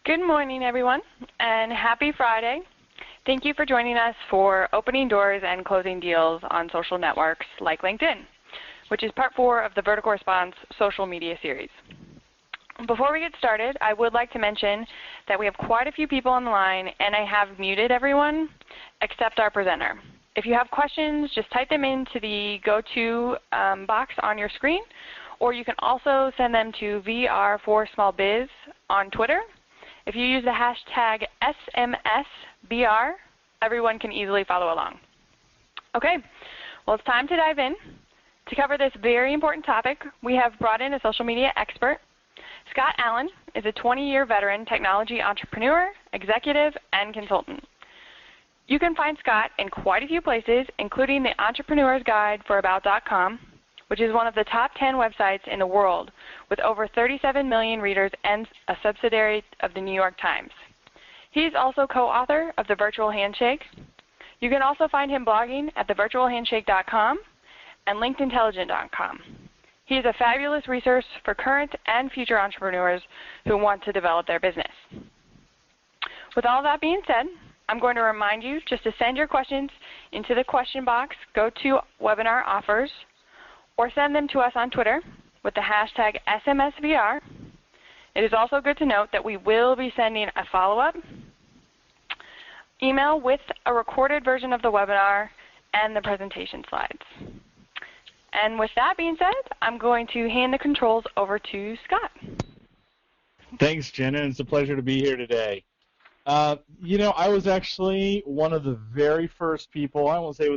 Good morning, everyone, and happy Friday. Thank you for joining us for Opening Doors and Closing Deals on Social Networks like LinkedIn, which is part 4 of the Vertical Response social media series. Before we get started, I would like to mention that we have quite a few people on the line, and I have muted everyone except our presenter. If you have questions, just type them into the go-to box on your screen, or you can also send them to VR4SmallBiz on Twitter. If you use the hashtag SMSBR, everyone can easily follow along. Okay, well, it's time to dive in. To cover this very important topic, we have brought in a social media expert. Scott Allen is a 20-year veteran technology entrepreneur, executive, and consultant. You can find Scott in quite a few places, including the Entrepreneur's Guide for About.com, which is one of the top 10 websites in the world with over 37 million readers and a subsidiary of the New York Times. He's also co-author of The Virtual Handshake. You can also find him blogging at thevirtualhandshake.com and linkedintelligent.com. He is a fabulous resource for current and future entrepreneurs who want to develop their business. With all that being said, I'm going to remind you just to send your questions into the question box, go to webinar offers, or send them to us on Twitter with the hashtag SMSVR. It is also good to note that we will be sending a follow-up email with a recorded version of the webinar and the presentation slides. And with that being said, I'm going to hand the controls over to Scott. Thanks, Jenna. It's a pleasure to be here today. I was actually one of the very first people, I won't say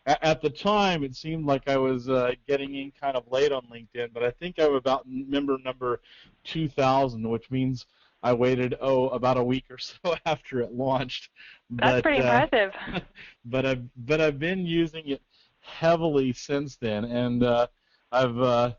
at the time, it seemed like I was getting in kind of late on LinkedIn, but I think I'm about member number 2,000, which means I waited, about a week or so after it launched. That's pretty impressive. But I've been using it heavily since then, and I've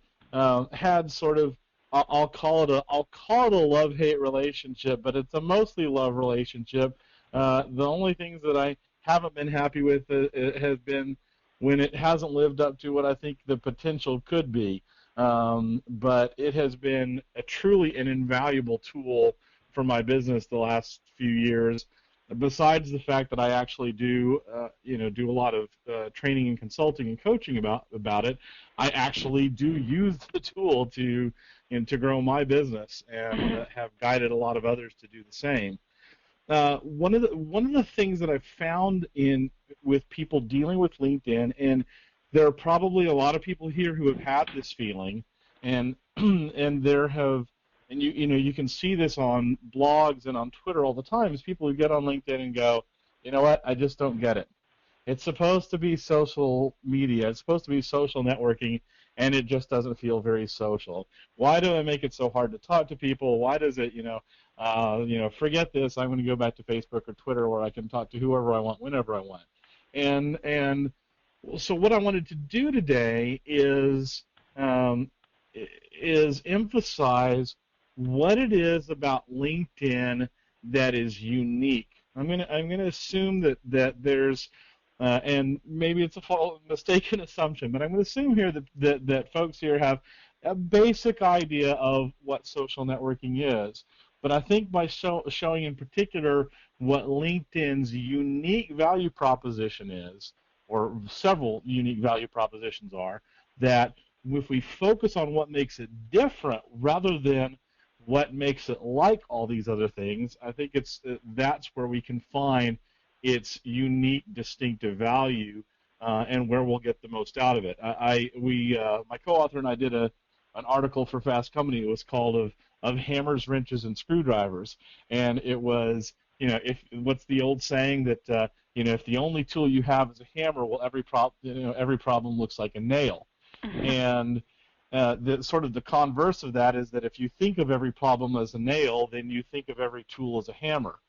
had sort of, I'll call it a love-hate relationship, but it's a mostly love relationship. The only things that I haven't been happy with has been when it hasn't lived up to what I think the potential could be. But it has been truly an invaluable tool for my business the last few years. Besides the fact that I actually do a lot of training and consulting and coaching about it, I actually do use the tool to grow my business and have guided a lot of others to do the same. One of the things that I've found with people dealing with LinkedIn, and there are probably a lot of people here who have had this feeling, and you can see this on blogs and on Twitter all the time, is people who get on LinkedIn and go, you know what, I just don't get it. It's supposed to be social media, it's supposed to be social networking, and it just doesn't feel very social. Why do I make it so hard to talk to people? Why does it, forget this, I'm going to go back to Facebook or Twitter where I can talk to whoever I want, whenever I want. And so what I wanted to do today is emphasize what it is about LinkedIn that is unique. I'm going to assume that there's and maybe it's a mistaken assumption, but I'm going to assume here that folks here have a basic idea of what social networking is. But I think by showing in particular what LinkedIn's unique value proposition is, or several unique value propositions are, that if we focus on what makes it different rather than what makes it like all these other things, I think that's where we can find its unique, distinctive value, and where we'll get the most out of it. My co-author and I did an article for Fast Company. It was called of hammers, wrenches, and screwdrivers, and it was, what's the old saying that if the only tool you have is a hammer, well, every problem looks like a nail. And the converse of that is that if you think of every problem as a nail, then you think of every tool as a hammer,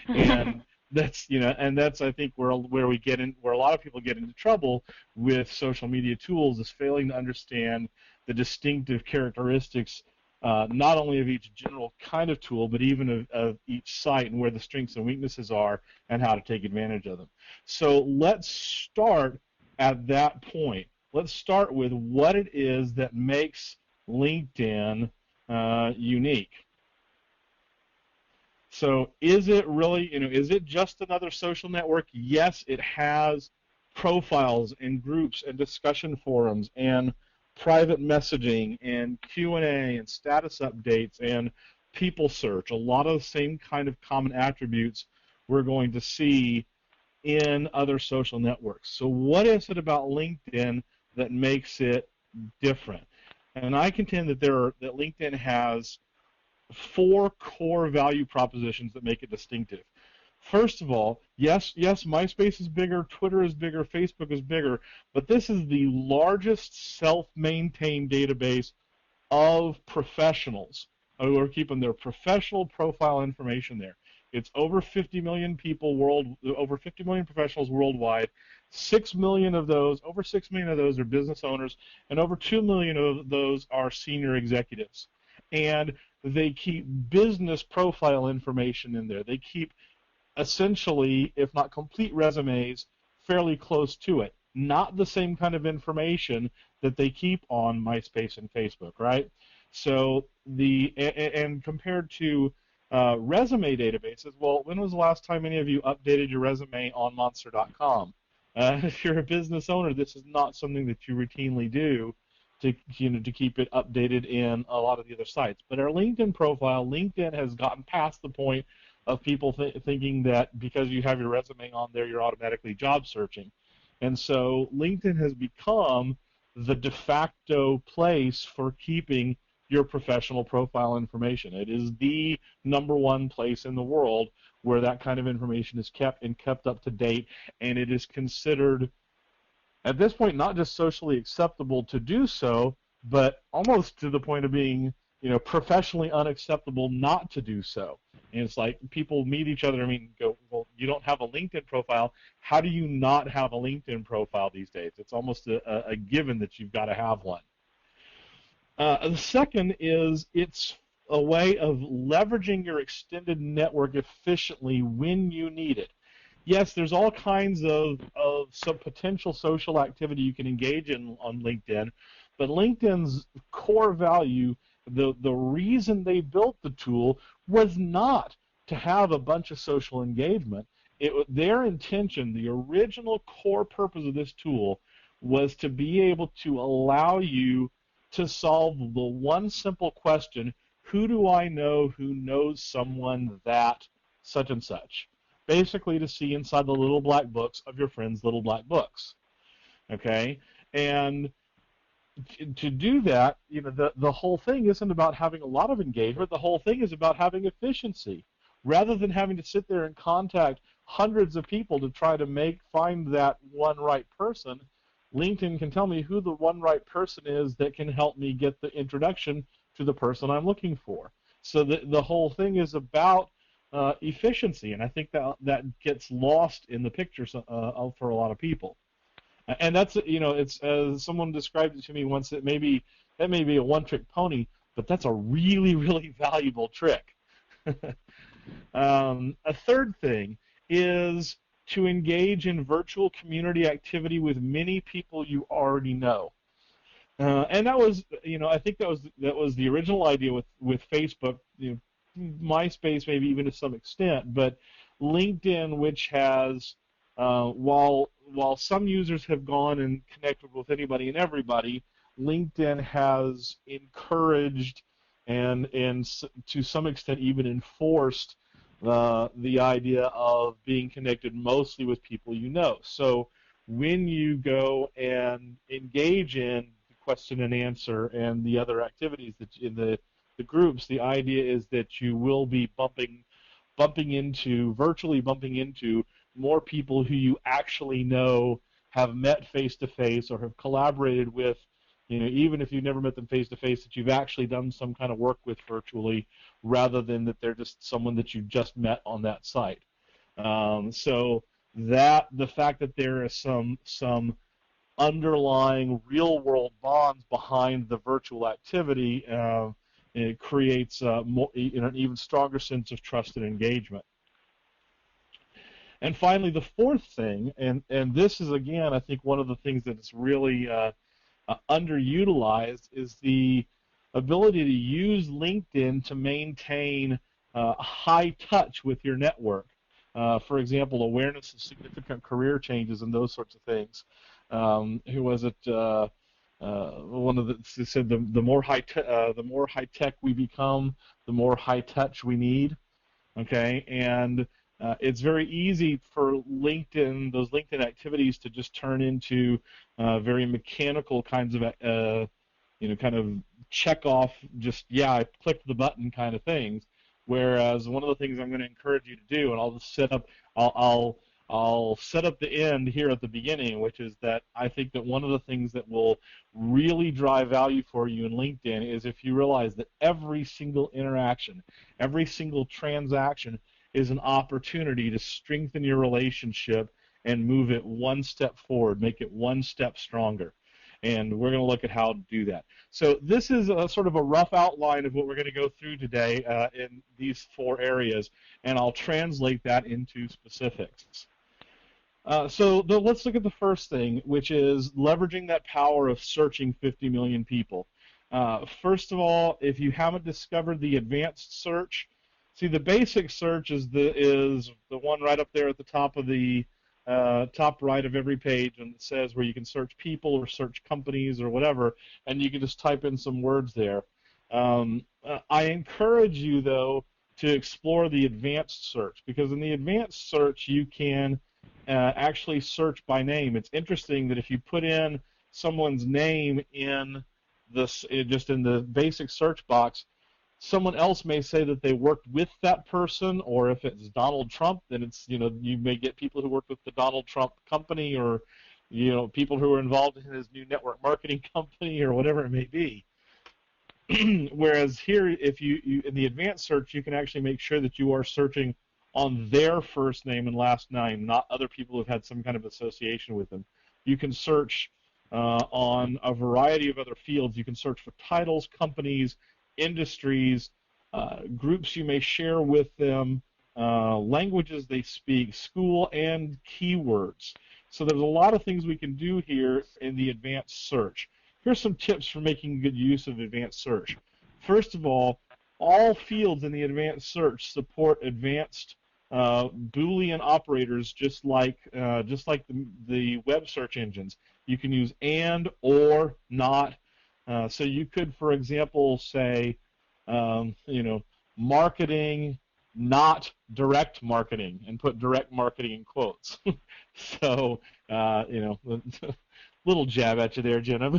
and that's I think where a lot of people get into trouble with social media tools, is failing to understand the distinctive characteristics not only of each general kind of tool, but even of each site and where the strengths and weaknesses are and how to take advantage of them. So let's start at that point. Let's start with what it is that makes LinkedIn unique. So is it really, is it just another social network? Yes, it has profiles and groups and discussion forums and private messaging and Q&A and status updates and people search. A lot of the same kind of common attributes we're going to see in other social networks. So what is it about LinkedIn that makes it different? And I contend that that LinkedIn has 4 core value propositions that make it distinctive. First of all, yes, MySpace is bigger, Twitter is bigger, Facebook is bigger, but this is the largest self-maintained database of professionals who are keeping their professional profile information there. It's over 50 million over 50 million professionals worldwide. 6 million of those, over 6 million of those are business owners, and over 2 million of those are senior executives. And they keep business profile information in there. They keep essentially, if not complete resumes, fairly close to it. Not the same kind of information that they keep on MySpace and Facebook, right? So and compared to resume databases, well, when was the last time any of you updated your resume on Monster.com? If you're a business owner, this is not something that you routinely do to keep it updated in a lot of the other sites. But our LinkedIn profile, LinkedIn has gotten past the point of people thinking that because you have your resume on there, you're automatically job searching. And so LinkedIn has become the de facto place for keeping your professional profile information. It is the #1 place in the world where that kind of information is kept and kept up to date, and it is considered at this point not just socially acceptable to do so, but almost to the point of being, professionally unacceptable not to do so. And it's like people meet each other. I mean, go, well, you don't have a LinkedIn profile. How do you not have a LinkedIn profile these days? It's almost a given that you've got to have one. The second is it's a way of leveraging your extended network efficiently when you need it. Yes, there's all kinds of some potential social activity you can engage in on LinkedIn, but LinkedIn's core value, the reason they built the tool was not to have a bunch of social engagement. Their intention, the original core purpose of this tool, was to be able to allow you to solve the one simple question: who do I know who knows someone that such and such? Basically to see inside the little black books of your friends' little black books. Okay? And to do that, the whole thing isn't about having a lot of engagement. The whole thing is about having efficiency. Rather than having to sit there and contact hundreds of people to try to find that one right person, LinkedIn can tell me who the one right person is that can help me get the introduction to the person I'm looking for. So the whole thing is about efficiency, and I think that gets lost in the picture for a lot of people. And that's, it's as someone described it to me once, that may be a one-trick pony, but that's a really, really valuable trick. A third thing is to engage in virtual community activity with many people you already know. And that was, I think that was the original idea with Facebook, MySpace maybe even to some extent, but LinkedIn, which has, while some users have gone and connected with anybody and everybody, LinkedIn has encouraged and to some extent even enforced the idea of being connected mostly with people you know. So when you go and engage in the question and answer and the other activities that in the groups, the idea is that you will be virtually bumping into more people who you actually know, have met face-to-face, or have collaborated with, even if you've never met them face-to-face, that you've actually done some kind of work with virtually, rather than that they're just someone that you just met on that site. So that the fact that there is some underlying real-world bonds behind the virtual activity, it creates an even stronger sense of trust and engagement. And finally, the fourth thing, and this is, again, I think one of the things that is really underutilized, is the ability to use LinkedIn to maintain high touch with your network. For example, awareness of significant career changes and those sorts of things. Who was it? One of the said the more high tech we become, the more high touch we need. Okay, and it's very easy for LinkedIn, those LinkedIn activities, to just turn into very mechanical kinds of kind of check off, just yeah, I clicked the button kind of things. Whereas one of the things I'm going to encourage you to do, and I'll just I'll set up the end here at the beginning, which is that I think that one of the things that will really drive value for you in LinkedIn is if you realize that every single interaction, every single transaction is an opportunity to strengthen your relationship and move it one step forward, make it one step stronger. And we're going to look at how to do that. So this is a sort of a rough outline of what we're going to go through today in these 4 areas, and I'll translate that into specifics. Let's look at the first thing, which is leveraging that power of searching 50 million people. First of all, if you haven't discovered the advanced search, see, the basic search is the one right up there at the top of the top right of every page, and it says where you can search people or search companies or whatever, and you can just type in some words there. I encourage you, though, to explore the advanced search, because in the advanced search you can actually search by name. It's interesting that if you put in someone's name in this, just in the basic search box, someone else may say that they worked with that person, or if it's Donald Trump, then it's, you may get people who worked with the Donald Trump company, or people who are involved in his new network marketing company, or whatever it may be. Whereas here, if you in the advanced search, you can actually make sure that you are searching on their first name and last name, not other people who've had some kind of association with them. You can search on a variety of other fields. You can search for titles, companies, industries, groups you may share with them, languages they speak, school, and keywords. So there's a lot of things we can do here in the advanced search. Here's some tips for making good use of advanced search. First of all fields in the advanced search support advanced Boolean operators, just like the web search engines. You can use and, or, not. So you could, for example, say, marketing, not direct marketing, and put direct marketing in quotes. So, little jab at you there, Jenna.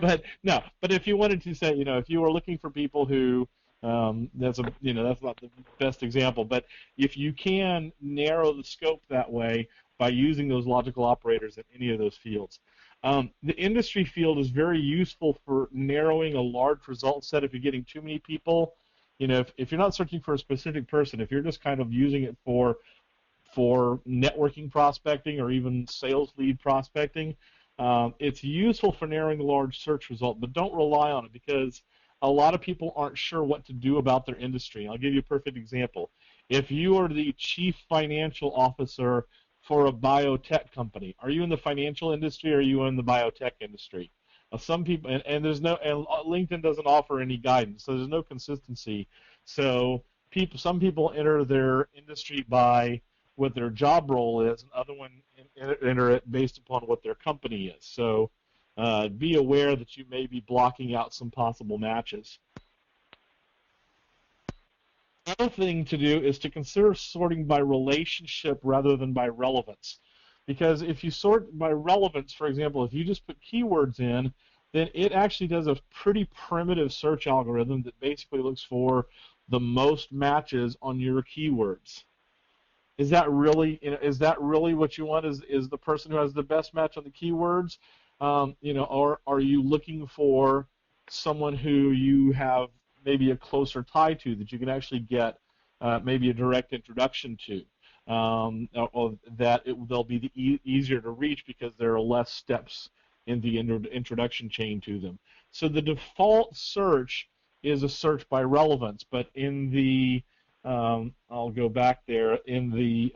But no. But if you wanted to say, if you were looking for people who, that's not the best example. But if you can narrow the scope that way by using those logical operators in any of those fields. The industry field is very useful for narrowing a large result set if you're getting too many people. If you're not searching for a specific person, if you're just kind of using it for networking prospecting or even sales lead prospecting, it's useful for narrowing the large search result, but don't rely on it, because a lot of people aren't sure what to do about their industry. I'll give you a perfect example. If you are the chief financial officer for a biotech company, are you in the financial industry or are you in the biotech industry? Some people, and LinkedIn doesn't offer any guidance, so there's no consistency. So some people enter their industry by what their job role is, and other one enter it based upon what their company is. So be aware that you may be blocking out some possible matches. Another thing to do is to consider sorting by relationship rather than by relevance. Because if you sort by relevance, for example, if you just put keywords in, then it actually does a pretty primitive search algorithm that basically looks for the most matches on your keywords. Is that really what you want? Is the person who has the best match on the keywords? Or are you looking for someone who you have maybe a closer tie to, that you can actually get maybe a direct introduction to, or that they'll be easier to reach because there are less steps in the introduction chain to them. So the default search is a search by relevance, but in the I'll go back there in the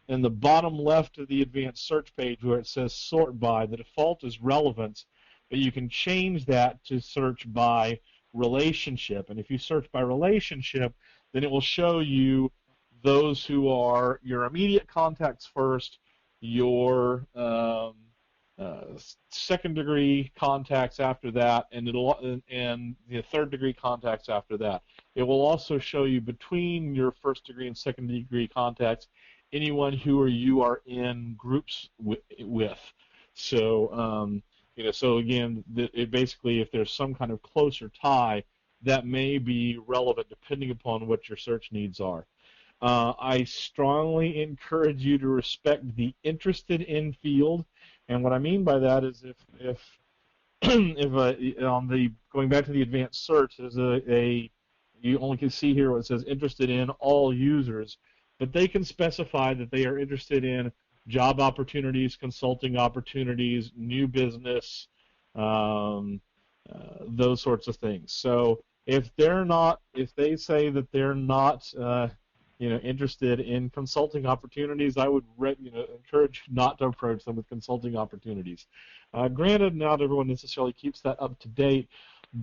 bottom left of the advanced search page where it says sort by, the default is relevance, but you can change that to search by relationship. And if you search by relationship, then it will show you those who are your immediate contacts first, your second degree contacts after that, and the third degree contacts after that. It will also show you between your first degree and second degree contacts anyone who you are in groups with. So so again, it basically, if there's some kind of closer tie, that may be relevant depending upon what your search needs are. I strongly encourage you to respect the interested in field, and what I mean by that is if on the going back to the advanced search, there's you only can see here what it says interested in all users, but they can specify that they are interested in job opportunities, consulting opportunities, new business, those sorts of things. So if they say that they're not interested in consulting opportunities, I would encourage not to approach them with consulting opportunities. Granted, not everyone necessarily keeps that up to date,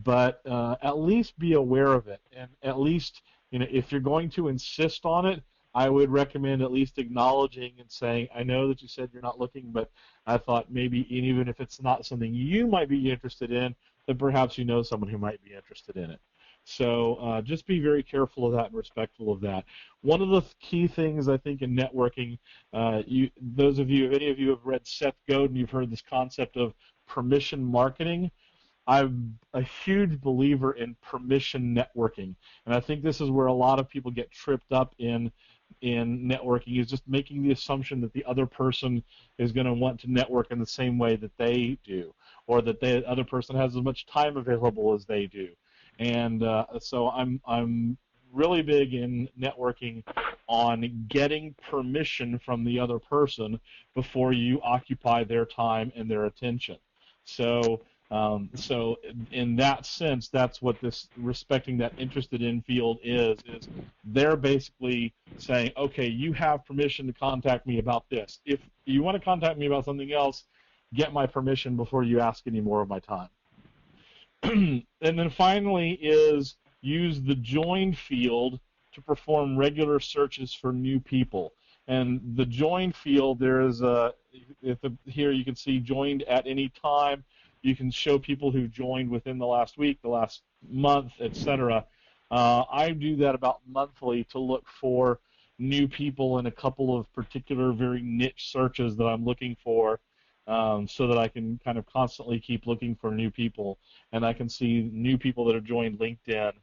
but at least be aware of it, and at least if you're going to insist on it, I would recommend at least acknowledging and saying, I know that you said you're not looking, but I thought maybe even if it's not something you might be interested in, then perhaps you know someone who might be interested in it. So just be very careful of that and respectful of that. One of the key things I think in networking, if any of you have read Seth Godin, you've heard this concept of permission marketing. I'm a huge believer in permission networking, and I think this is where a lot of people get tripped up in networking, is just making the assumption that the other person is going to want to network in the same way that they do, or that the other person has as much time available as they do. And so I'm really big in networking on getting permission from the other person before you occupy their time and their attention. So in that sense, that's what this respecting that interested in field is they're basically saying, okay, you have permission to contact me about this. If you want to contact me about something else, get my permission before you ask any more of my time. And then finally is use the join field to perform regular searches for new people. And the join field, there is here you can see joined at any time. You can show people who joined within the last week, the last month, etc. I do that about monthly to look for new people in a couple of particular very niche searches that I'm looking for, so that I can kind of constantly keep looking for new people, and I can see new people that have joined LinkedIn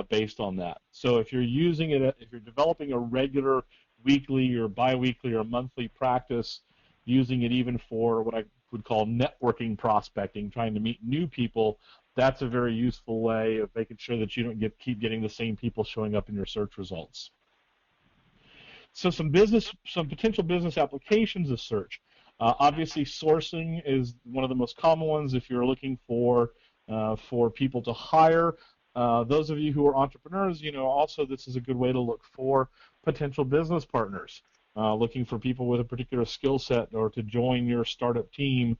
based on that. So if you're using it, if you're developing a regular weekly or biweekly or monthly practice, using it even for what I would call networking prospecting, trying to meet new people, that's a very useful way of making sure that you don't keep getting the same people showing up in your search results. So some potential business applications of search. Obviously, sourcing is one of the most common ones if you're looking for people to hire. Those of you who are entrepreneurs, also this is a good way to look for potential business partners, looking for people with a particular skill set or to join your startup team,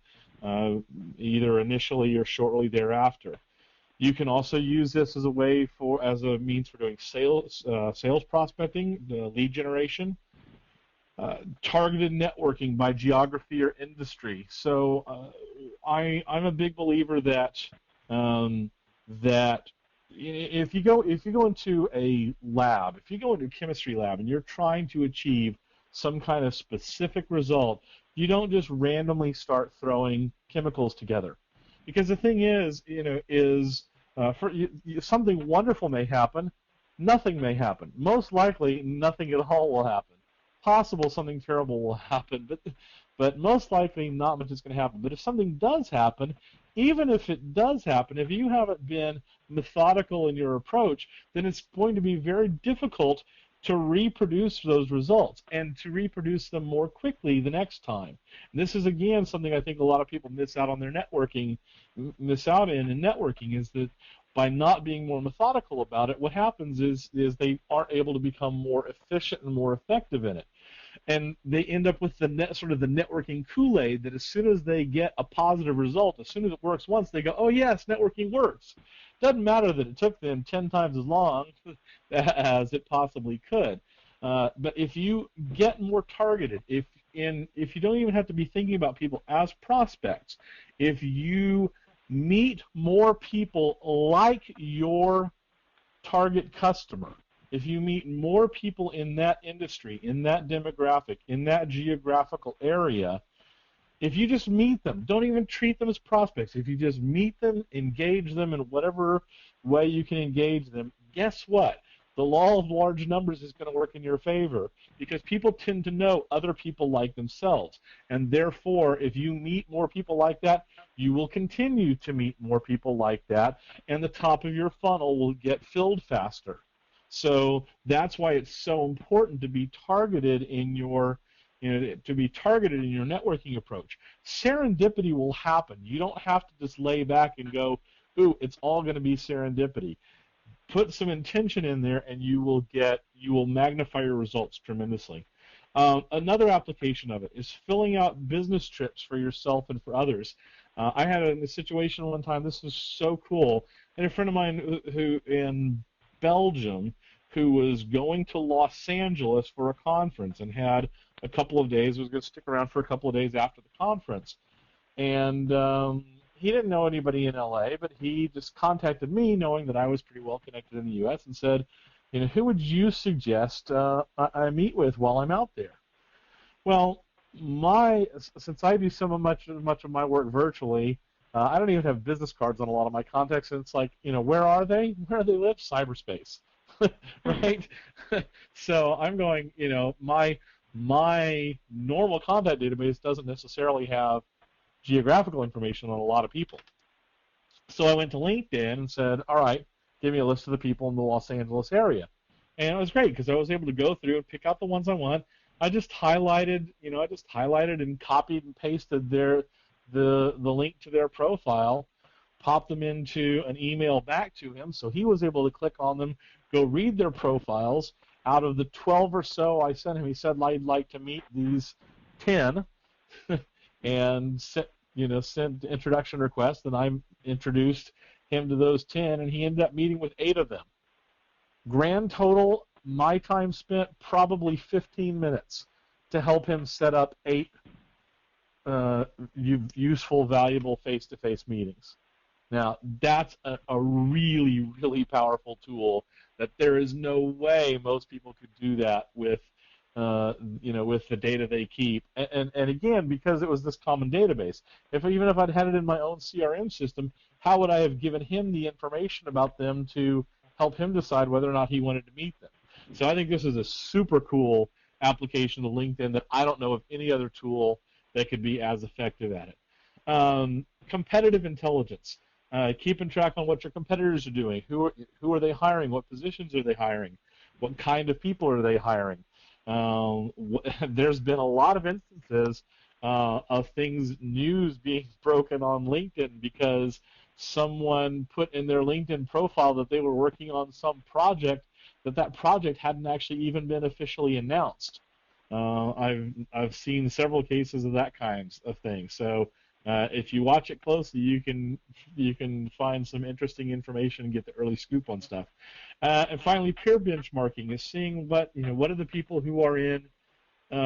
either initially or shortly thereafter. You can also use this as a means for doing sales prospecting, lead generation. Targeted networking by geography or industry. So I'm a big believer that if you go into a lab, if you go into a chemistry lab and you're trying to achieve some kind of specific result, you don't just randomly start throwing chemicals together, because the thing is, something wonderful may happen, nothing may happen. Most likely, nothing at all will happen. Possible something terrible will happen, but most likely not much is going to happen. But if something does happen, even if it does happen, if you haven't been methodical in your approach, then it's going to be very difficult to reproduce those results and to reproduce them more quickly the next time. And this is, again, something I think a lot of people miss out in networking, is that by not being more methodical about it, what happens is they aren't able to become more efficient and more effective in it. And they end up with the networking Kool-Aid that as soon as they get a positive result, as soon as it works once, they go, oh yes, networking works. Doesn't matter that it took them 10 times as long as it possibly could. But if you get more targeted, if you don't even have to be thinking about people as prospects, if you meet more people like your target customer, if you meet more people in that industry, in that demographic, in that geographical area, if you just meet them, don't even treat them as prospects. If you just meet them, engage them in whatever way you can engage them, guess what? The law of large numbers is going to work in your favor because people tend to know other people like themselves. And therefore, if you meet more people like that, you will continue to meet more people like that, and the top of your funnel will get filled faster. So that's why it's so important to be targeted in your networking approach. Serendipity will happen. You don't have to just lay back and go, ooh, it's all going to be serendipity. Put some intention in there, and you will magnify your results tremendously. Another application of it is filling out business trips for yourself and for others. I had a situation one time. This was so cool. And a friend of mine who in Belgium who was going to Los Angeles for a conference and had a couple of days, was going to stick around for a couple of days after the conference. And he didn't know anybody in LA, but he just contacted me knowing that I was pretty well connected in the U.S. and said, who would you suggest I meet with while I'm out there? Well, since I do so much of my work virtually, I don't even have business cards on a lot of my contacts, and it's like, where are they? Where do they live? Cyberspace, right? So I'm going, my normal contact database doesn't necessarily have geographical information on a lot of people. So I went to LinkedIn and said, all right, give me a list of the people in the Los Angeles area. And it was great because I was able to go through and pick out the ones I want. I just highlighted and copied and pasted the link to their profile, popped them into an email back to him, so he was able to click on them, go read their profiles. Out of the 12 or so I sent him, he said, I'd like to meet these 10, and sent introduction requests, and I introduced him to those 10, and he ended up meeting with 8 of them. Grand total, my time spent probably 15 minutes to help him set up 8 useful, valuable face-to-face meetings. Now, that's a really, really powerful tool that there is no way most people could do that with, with the data they keep. And again, because it was this common database. Even if I'd had it in my own CRM system, how would I have given him the information about them to help him decide whether or not he wanted to meet them? So I think this is a super cool application of LinkedIn that I don't know of any other tool that could be as effective at it. Competitive intelligence. Keeping track on what your competitors are doing. Who are they hiring? What positions are they hiring? What kind of people are they hiring? There's been a lot of instances of news being broken on LinkedIn because someone put in their LinkedIn profile that they were working on some project that project hadn't actually even been officially announced. I've seen several cases of that kinds of thing. So if you watch it closely, you can find some interesting information and get the early scoop on stuff. And finally, peer benchmarking is seeing what are the people who are in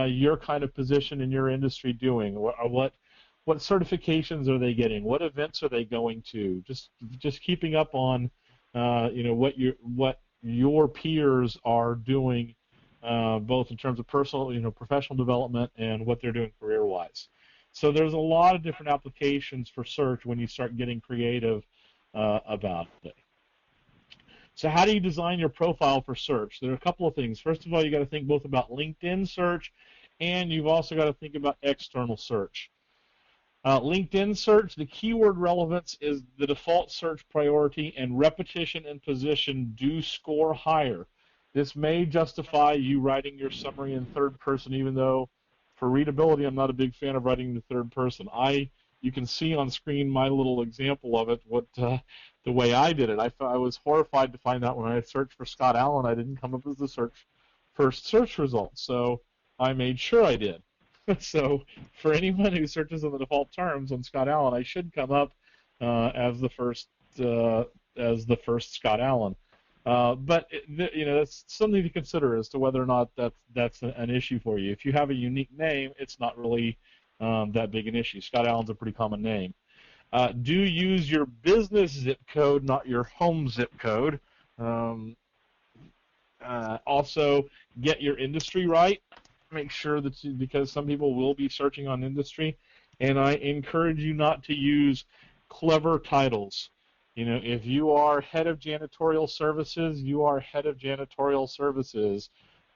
your kind of position in your industry doing. What certifications are they getting? What events are they going to? Just keeping up on what your peers are doing, both in terms of professional development and what they're doing career-wise. So there's a lot of different applications for search when you start getting creative about it. So how do you design your profile for search? There are a couple of things. First of all, you got to think both about LinkedIn search, and you've also got to think about external search. LinkedIn search, the keyword relevance is the default search priority, and repetition and position do score higher. This may justify you writing your summary in third person, even though for readability, I'm not a big fan of writing in the third person. You can see on screen my little example of it, the way I did it. I was horrified to find out when I searched for Scott Allen, I didn't come up as the first search result. So I made sure I did. So for anyone who searches on the default terms on Scott Allen, I should come up as the first as the first Scott Allen. But that's something to consider as to whether or not that's an issue for you. If you have a unique name, it's not really that big an issue. Scott Allen's a pretty common name. Do use your business zip code, not your home zip code. Also, get your industry right. Make sure that because some people will be searching on industry, and I encourage you not to use clever titles. If you are head of janitorial services, you are head of janitorial services.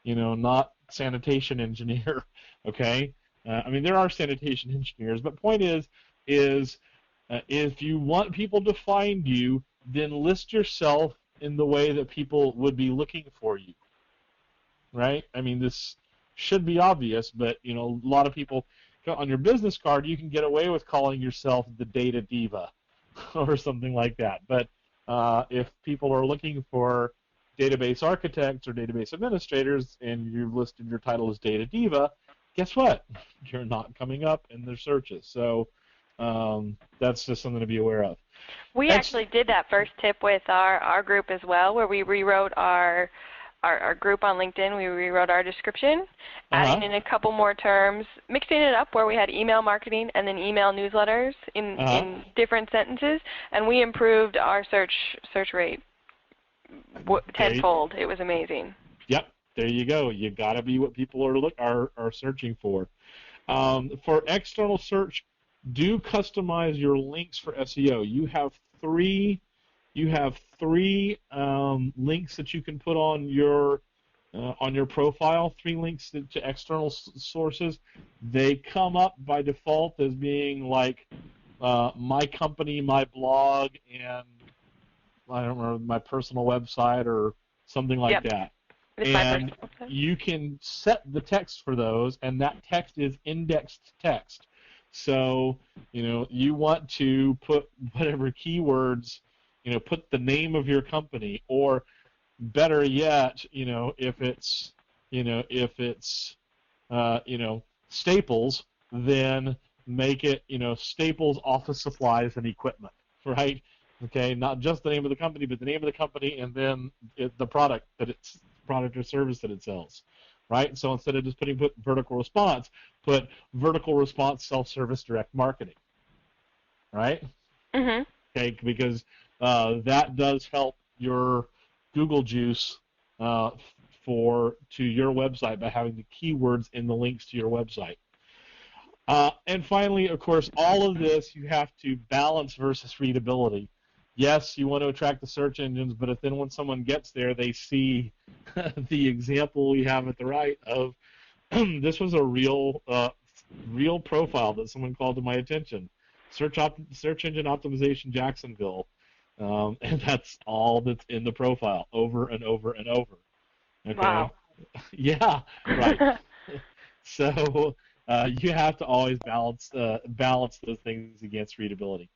Not sanitation engineer. Okay. There are sanitation engineers, but point is if you want people to find you, then list yourself in the way that people would be looking for you, right? This should be obvious, but a lot of people on your business card, you can get away with calling yourself the data diva or something like that. But if people are looking for database architects or database administrators and you've listed your title as data diva, guess what? You're not coming up in their searches. So that's just something to be aware of. We actually did that first tip with our group as well, where we rewrote our group on LinkedIn. We rewrote our description, adding in a couple more terms, mixing it up where we had email marketing and then email newsletters in different sentences, and we improved our search rate tenfold. It was amazing. Yep, there you go. You got to be what people are searching for. For external search, do customize your links for SEO. You have three links that you can put on your profile. 3 links to external sources. They come up by default as being like my company, my blog, and I don't remember, my personal website or something like that. And you can set the text for those, and that text is indexed text. So, you want to put whatever keywords, put the name of your company, or better yet, if it's Staples, then make it, Staples office supplies and equipment, right? Okay, not just the name of the company, but the name of the company and then the product or service that it sells. Right? So instead of just put vertical response, put vertical response self-service direct marketing. Right? Mm-hmm. Okay, because that does help your Google juice to your website by having the keywords in the links to your website. And finally, of course, all of this you have to balance versus readability. Yes, you want to attract the search engines, but if then when someone gets there, they see the example we have at the right of this was a real profile that someone called to my attention. Search engine optimization Jacksonville, and that's all that's in the profile over and over and over. Okay. Wow. Yeah. Right. So you have to always balance those things against readability.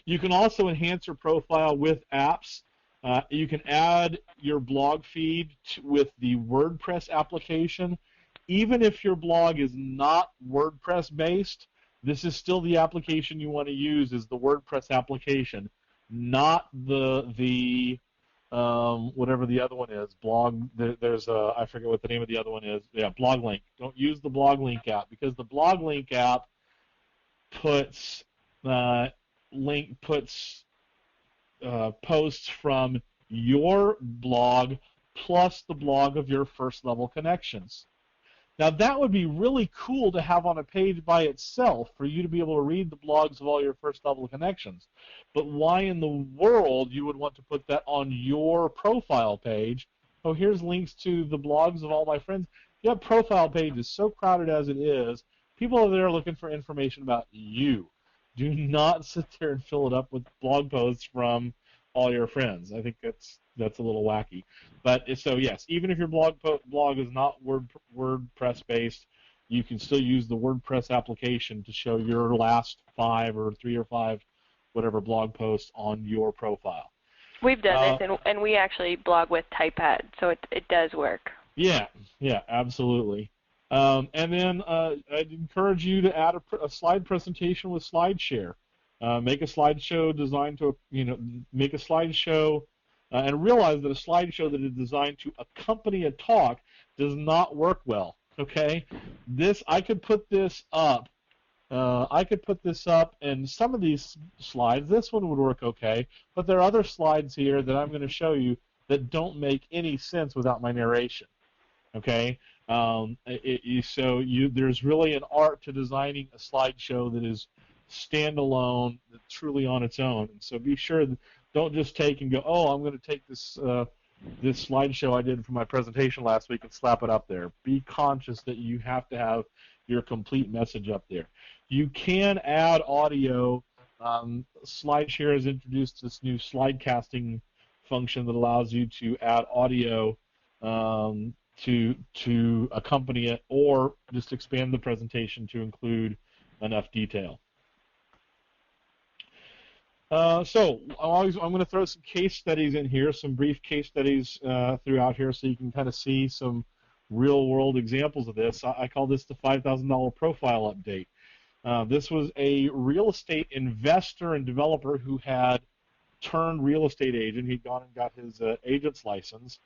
You can also enhance your profile with apps. You can add your blog feed with the WordPress application. Even if your blog is not WordPress based, this is still the application you want to use is the WordPress application, not the whatever the other one is. There's I forget what the name of the other one is. Yeah, BlogLink. Don't use the BlogLink app because the BlogLink app puts posts from your blog plus the blog of your first level connections. Now that would be really cool to have on a page by itself for you to be able to read the blogs of all your first level connections. But why in the world you would want to put that on your profile page? Oh, here's links to the blogs of all my friends. Your profile page is so crowded as it is. People are there looking for information about you. Do not sit there and fill it up with blog posts from all your friends. I think that's a little wacky. But so yes, even if your blog is not WordPress based, you can still use the WordPress application to show your last 5 or 3 or 5 whatever blog posts on your profile. We've done this, and we actually blog with Typepad, so it does work. Yeah, absolutely. And then I'd encourage you to add a slide presentation with SlideShare. Make a slideshow designed to, make a slideshow and realize that a slideshow that is designed to accompany a talk does not work well. Okay, I could put this up. And some of these slides, this one would work okay, but there are other slides here that I'm going to show you that don't make any sense without my narration. Okay, there's really an art to designing a slideshow that is standalone, that's truly on its own. And so be sure, don't just take and go, oh, I'm going to take this this slideshow I did for my presentation last week and slap it up there. Be conscious that you have to have your complete message up there. You can add audio. SlideShare has introduced this new slide casting function that allows you to add audio to accompany it, or just expand the presentation to include enough detail. So I'm going to throw some case studies in here, some brief case studies throughout here, so you can kind of see some real-world examples of this. I call this the $5,000 profile update. This was a real estate investor and developer who had turned real estate agent. He'd gone and got his agent's license.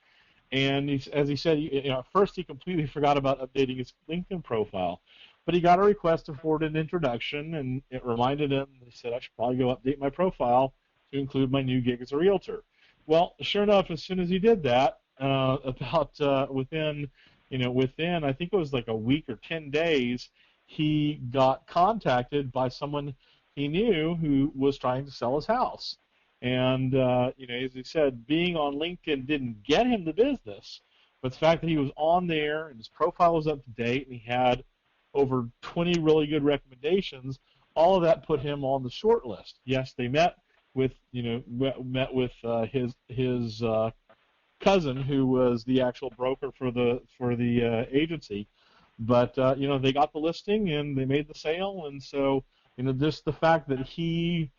And as he said, at first he completely forgot about updating his LinkedIn profile. But he got a request to forward an introduction, and it reminded him, he said, I should probably go update my profile to include my new gig as a realtor. Well, sure enough, as soon as he did that, within I think it was like a week or 10 days, he got contacted by someone he knew who was trying to sell his house. And, as he said, being on LinkedIn didn't get him the business, but the fact that he was on there and his profile was up to date and he had over 20 really good recommendations, all of that put him on the short list. Yes, they met with, his cousin, who was the actual broker for the agency, but they got the listing and they made the sale, and so just the fact that he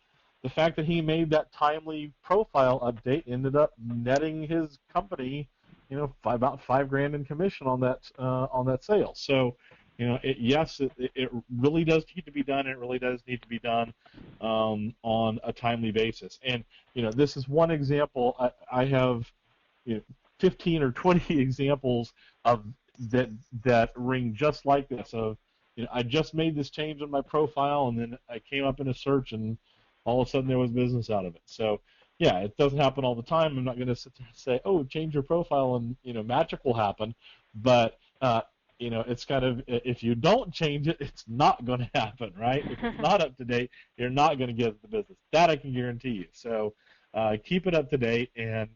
made that timely profile update ended up netting his company, about $5,000 in commission on that sale. So, it really does need to be done. It really does need to be done on a timely basis. And this is one example. I have 15 or 20 examples of that ring just like this. Of I just made this change on my profile, and then I came up in a search, and all of a sudden there was business out of it. So yeah, it doesn't happen all the time. I'm not going to sit there and say, oh, change your profile and magic will happen. But it's kind of, if you don't change it, it's not going to happen, right? If it's not up to date, you're not going to get the business. That I can guarantee you. So keep it up to date and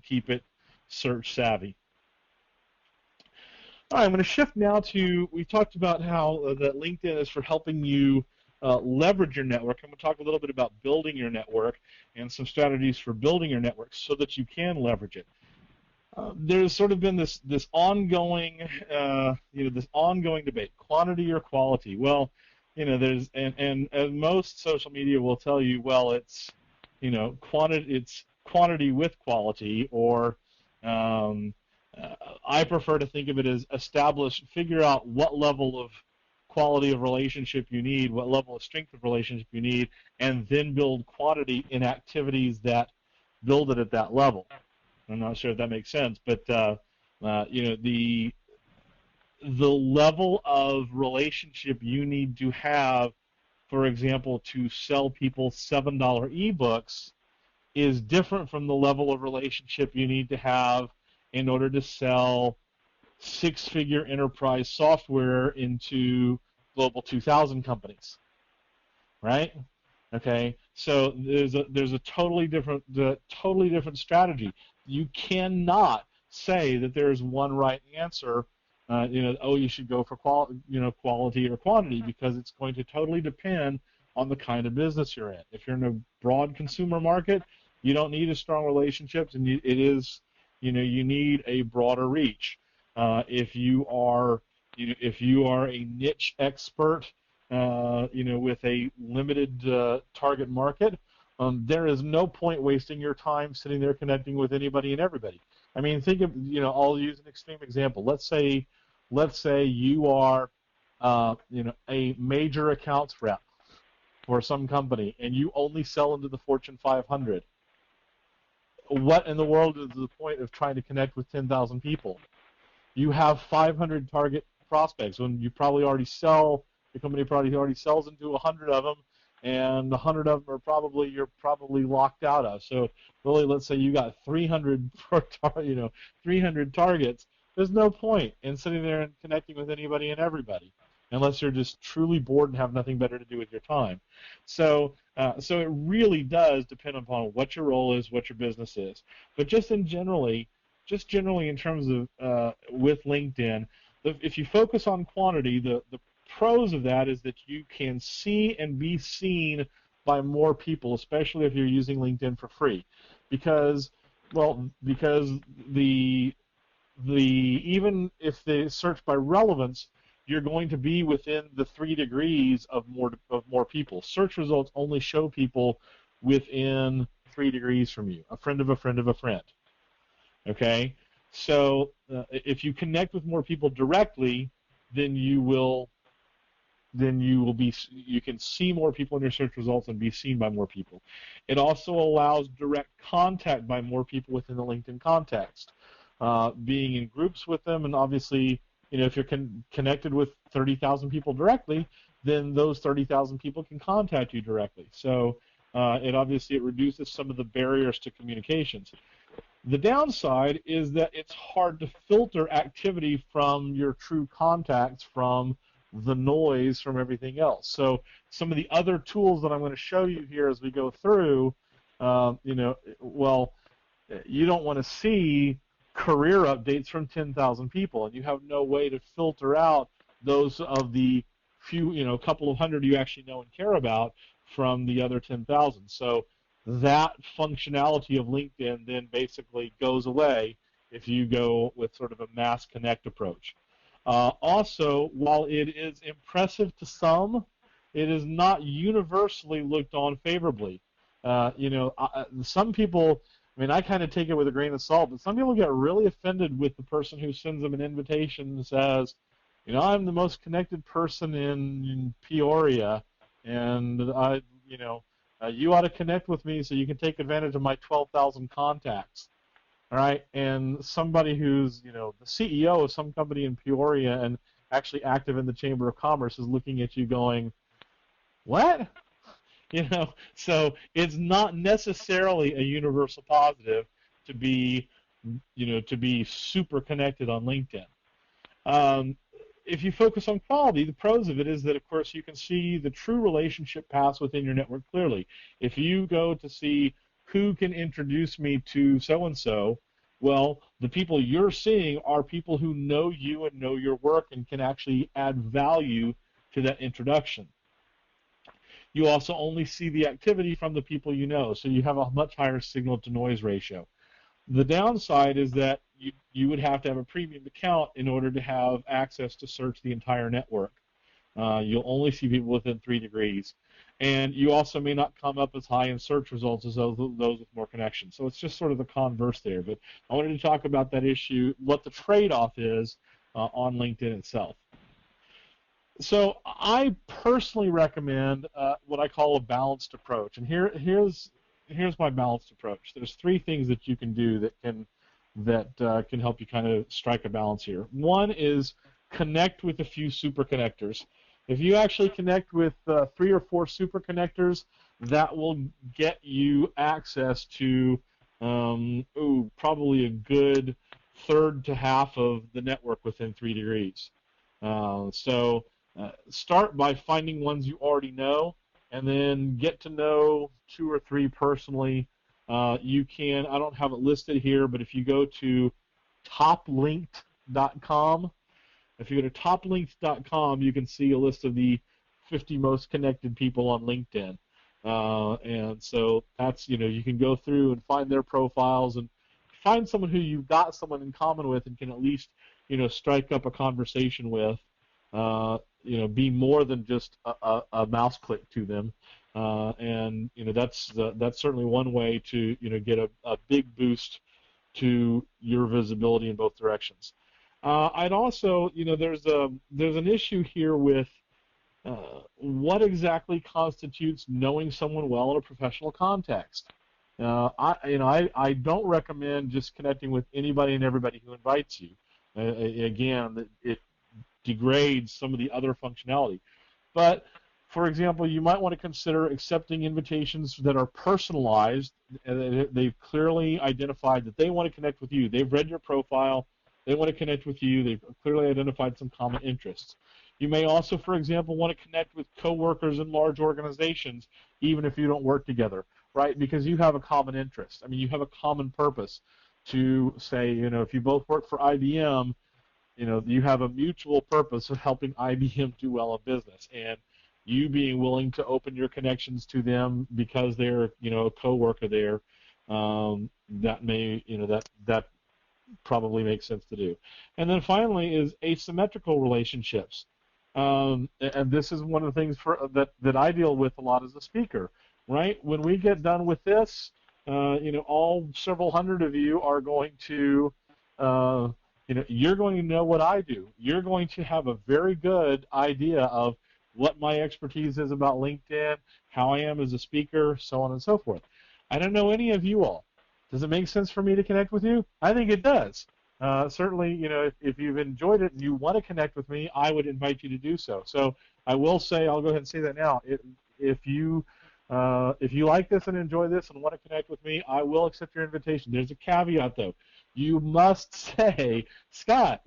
keep it search savvy. All right, I'm going to shift now to, we talked about how that LinkedIn is for helping you leverage your network. I'm going to talk a little bit about building your network and some strategies for building your network so that you can leverage it. There's sort of been this ongoing debate, quantity or quality. Well, there's and most social media will tell you, well, it's quantity with quality, or I prefer to think of it as figure out what level of quality of relationship you need, what level of strength of relationship you need, and then build quantity in activities that build it at that level. I'm not sure if that makes sense, but the level of relationship you need to have, for example, to sell people $7 ebooks is different from the level of relationship you need to have in order to sell six-figure enterprise software into Global 2000 companies, right? Okay, so there's a totally different strategy. You cannot say that there's one right answer. You should go for quality or quantity, because it's going to totally depend on the kind of business you're in. If you're in a broad consumer market, you don't need as strong relationships, and you need a broader reach. If you are a niche expert, with a limited target market, there is no point wasting your time sitting there connecting with anybody and everybody. I mean, think of, I'll use an extreme example. Let's say you are, a major accounts rep, for some company and you only sell into the Fortune 500, what in the world is the point of trying to connect with 10,000 people? You have 500 target prospects when you probably already sell, the company probably already sells into 100 of them, and 100 of them are you're probably locked out of. So really, let's say you got 300 300 targets. There's no point in sitting there and connecting with anybody and everybody, unless you're just truly bored and have nothing better to do with your time. So it really does depend upon what your role is, what your business is. But just generally in terms of with LinkedIn, if you focus on quantity, the pros of that is that you can see and be seen by more people, especially if you're using LinkedIn for free, because the even if they search by relevance, you're going to be within the 3 degrees of more people. Search results only show people within 3 degrees from you, a friend of a friend of a friend. Okay, so if you connect with more people directly, then you can see more people in your search results and be seen by more people. It also allows direct contact by more people within the LinkedIn context, being in groups with them, and obviously, if you're connected with 30,000 people directly, then those 30,000 people can contact you directly. So it reduces some of the barriers to communications. The downside is that it's hard to filter activity from your true contacts from the noise from everything else. So some of the other tools that I'm going to show you here as we go through, you don't want to see career updates from 10,000 people, and you have no way to filter out those of the few, couple of hundred you actually know and care about from the other 10,000. So that functionality of LinkedIn then basically goes away if you go with sort of a mass connect approach. Also, while it is impressive to some, it is not universally looked on favorably. Some people, I kind of take it with a grain of salt, but some people get really offended with the person who sends them an invitation and says, I'm the most connected person in Peoria, and you ought to connect with me so you can take advantage of my 12,000 contacts. All right, and somebody who's the CEO of some company in Peoria and actually active in the Chamber of Commerce is looking at you going, what? So it's not necessarily a universal positive to be super connected on LinkedIn. If you focus on quality, the pros of it is that, of course, you can see the true relationship paths within your network clearly. If you go to see who can introduce me to so-and-so, well, the people you're seeing are people who know you and know your work and can actually add value to that introduction. You also only see the activity from the people you know, so you have a much higher signal-to-noise ratio. The downside is that you would have to have a premium account in order to have access to search the entire network. You'll only see people within 3 degrees. And you also may not come up as high in search results as those with more connections. So it's just sort of the converse there. But I wanted to talk about that issue, what the trade-off is on LinkedIn itself. So I personally recommend what I call a balanced approach. And here's my balanced approach. There's 3 things that you can do that can help you kind of strike a balance here. One is connect with a few super connectors. If you actually connect with 3 or 4 super connectors, that will get you access to probably a good third to half of the network within 3 degrees. Start by finding ones you already know, and then get to know 2 or 3 personally. You can, I don't have it listed here, but if you go to toplinked.com, you can see a list of the 50 most connected people on LinkedIn. And so that's, you can go through and find their profiles and find someone who you've got someone in common with and can at least, strike up a conversation with. Be more than just a mouse click to them. And that's certainly one way to get a big boost to your visibility in both directions. I'd also there's an issue here with what exactly constitutes knowing someone well in a professional context? I don't recommend just connecting with anybody and everybody who invites you. Again, it degrades some of the other functionality. But for example, you might want to consider accepting invitations that are personalized. They've clearly identified that they want to connect with you. They've read your profile. They want to connect with you. They've clearly identified some common interests. You may also, for example, want to connect with coworkers in large organizations, even if you don't work together, right? Because you have a common interest. I mean, you have a common purpose to say, if you both work for IBM, you have a mutual purpose of helping IBM do well in business, and you being willing to open your connections to them because they're, a coworker there, that may, that probably makes sense to do. And then finally is asymmetrical relationships. And this is one of the things that I deal with a lot as a speaker, right? When we get done with this, all several hundred of you are going to, you're going to know what I do. You're going to have a very good idea of what my expertise is about LinkedIn, how I am as a speaker, so on and so forth. I don't know any of you all. Does it make sense for me to connect with you? I think it does. Certainly, if you've enjoyed it and you want to connect with me, I would invite you to do so. So I will say, I'll go ahead and say that now. If you like this and enjoy this and want to connect with me, I will accept your invitation. There's a caveat, though. You must say, Scott,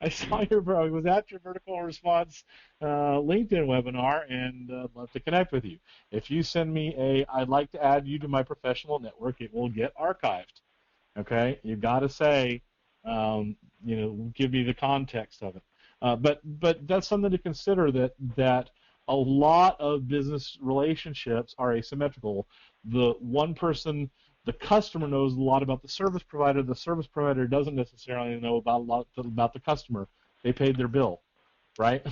I saw I was at your vertical response LinkedIn webinar and I'd love to connect with you. If you send me I'd like to add you to my professional network, it will get archived. Okay, you got to say, give me the context of it. But that's something to consider, that a lot of business relationships are asymmetrical. The customer knows a lot about the service provider. The service provider doesn't necessarily know about the customer. They paid their bill, right?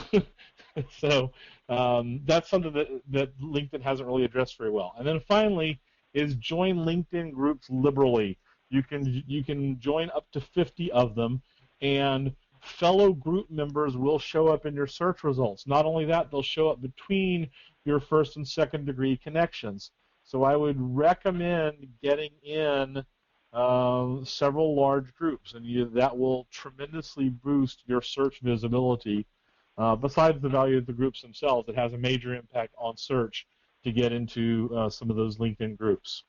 So that's something that LinkedIn hasn't really addressed very well. And then finally is join LinkedIn groups liberally. You can join up to 50 of them, and fellow group members will show up in your search results. Not only that, they'll show up between your first and second degree connections. So I would recommend getting in several large groups, and that will tremendously boost your search visibility. Besides the value of the groups themselves, it has a major impact on search to get into some of those LinkedIn groups.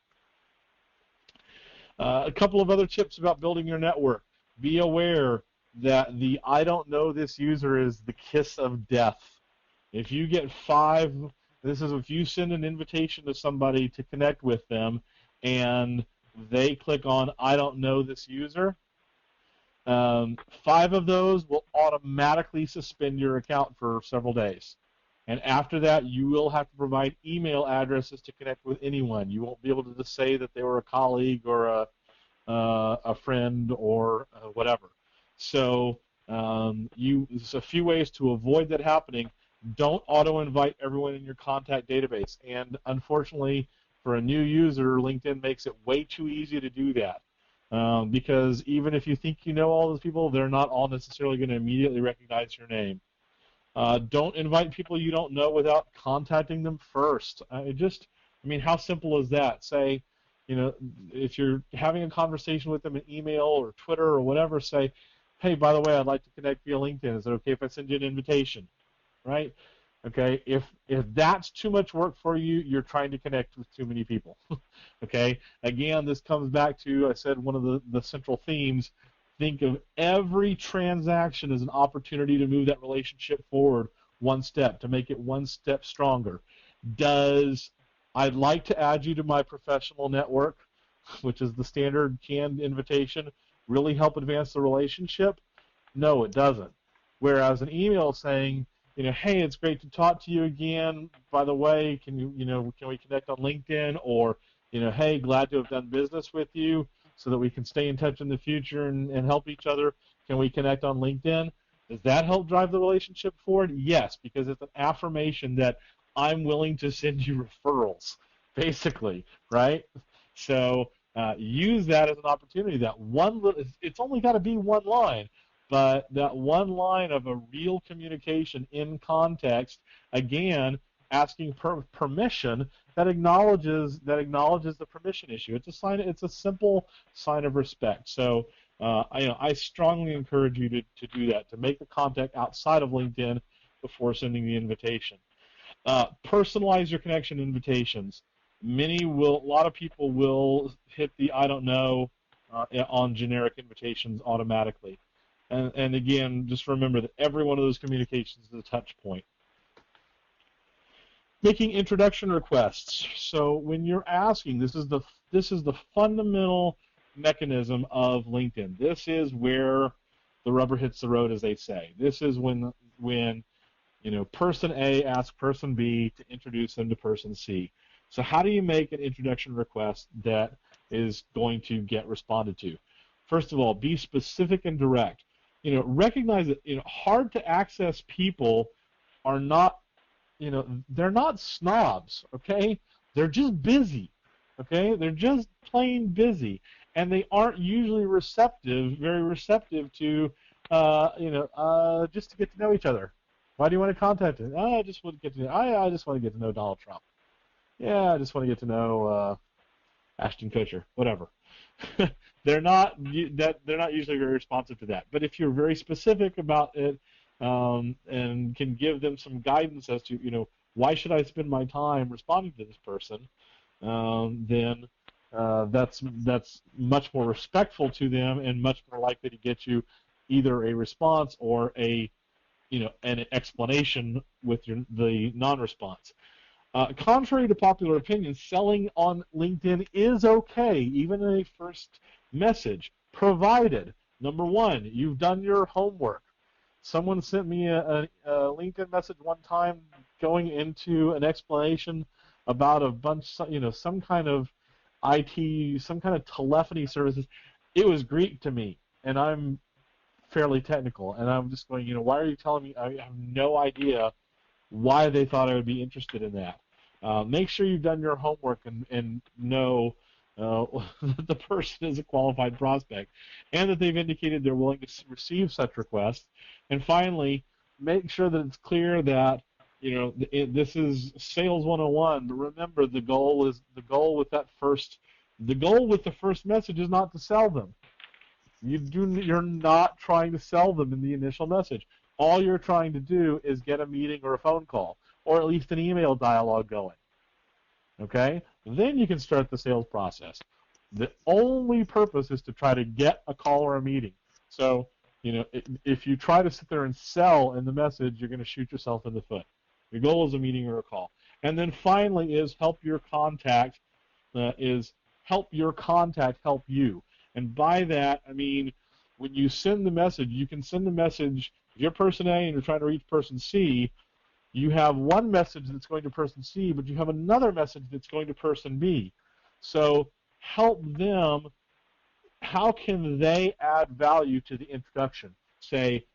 A couple of other tips about building your network. Be aware that the I don't know this user is the kiss of death. If you get 5, if you send an invitation to somebody to connect with them and they click on I don't know this user, 5 of those will automatically suspend your account for several days. And after that, you will have to provide email addresses to connect with anyone. You won't be able to just say that they were a colleague or a friend or whatever. So there's a few ways to avoid that happening. Don't auto-invite everyone in your contact database. And unfortunately, for a new user, LinkedIn makes it way too easy to do that. Because even if you think you know all those people, they're not all necessarily going to immediately recognize your name. Don't invite people you don't know without contacting them first. How simple is that? Say, if you're having a conversation with them in email or Twitter or whatever, say, hey, by the way, I'd like to connect via LinkedIn. Is it okay if I send you an invitation? Right? Okay. If that's too much work for you, you're trying to connect with too many people. Okay. Again, this comes back to, I said, one of the central themes. Think of every transaction as an opportunity to move that relationship forward one step, to make it one step stronger. Does I'd like to add you to my professional network, which is the standard canned invitation, really help advance the relationship? No, it doesn't. Whereas an email saying, hey, it's great to talk to you again. By the way, can we connect on LinkedIn? Or, hey, glad to have done business with you so that we can stay in touch in the future and help each other. Can we connect on LinkedIn? Does that help drive the relationship forward? Yes, because it's an affirmation that I'm willing to send you referrals, basically, right? So use that as an opportunity. It's only got to be one line, but that one line of a real communication in context, again, asking permission, that acknowledges the permission issue. It's a sign. It's a simple sign of respect. So I strongly encourage you to do that, to make the contact outside of LinkedIn before sending the invitation. Personalize your connection invitations. A lot of people will hit the I don't know on generic invitations automatically. And again, just remember that every one of those communications is a touch point. Making introduction requests. So when you're asking, this is the fundamental mechanism of LinkedIn. This is where the rubber hits the road, as they say. This is when person A asks person B to introduce them to person C. So how do you make an introduction request that is going to get responded to? First of all, be specific and direct. Recognize that hard to access people are not, they're not snobs, okay? They're just busy, okay? They're just plain busy, and they aren't usually very receptive to, just to get to know each other. Why do you want to contact him? I just want to get to know. I just want to get to know Donald Trump. Yeah, I just want to get to know Ashton Kutcher. Whatever. They're not usually very responsive to that. But if you're very specific about it and can give them some guidance as to why should I spend my time responding to this person, then that's much more respectful to them and much more likely to get you either a response or an explanation with the non-response. Contrary to popular opinion, selling on LinkedIn is okay, even in a first message, provided, number one, you've done your homework. Someone sent me a LinkedIn message one time going into an explanation about a bunch, some kind of IT, some kind of telephony services. It was Greek to me, and I'm fairly technical, and I'm just going, why are you telling me? I have no idea why they thought I would be interested in that. Make sure you've done your homework and know that the person is a qualified prospect and that they've indicated they're willing to receive such requests. And finally, make sure that it's clear that this is sales 101. But remember, the goal with the first message is not to sell them. You're not trying to sell them in the initial message. All you're trying to do is get a meeting or a phone call, or at least an email dialogue going. Okay? Then you can start the sales process. The only purpose is to try to get a call or a meeting. So, if you try to sit there and sell in the message, you're going to shoot yourself in the foot. Your goal is a meeting or a call. And then finally is help your contact help you. And by that, I mean, when you send the message, you can send the message, if you're person A and you're trying to reach person C, you have one message that's going to person C, but you have another message that's going to person B. So help them. How can they add value to the introduction? Say,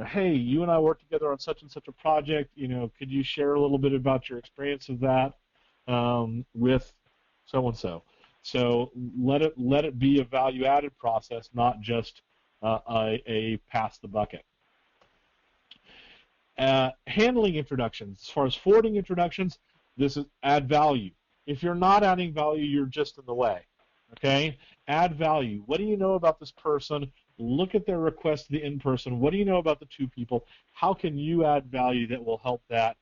hey, you and I worked together on such and such a project. Could you share a little bit about your experience of that with so and so? So let it be a value-added process, not just a pass the bucket. Handling introductions. As far as forwarding introductions, this is add value. If you're not adding value, you're just in the way. Okay? Add value. What do you know about this person? Look at their request to the in-person. What do you know about the two people? How can you add value that will help that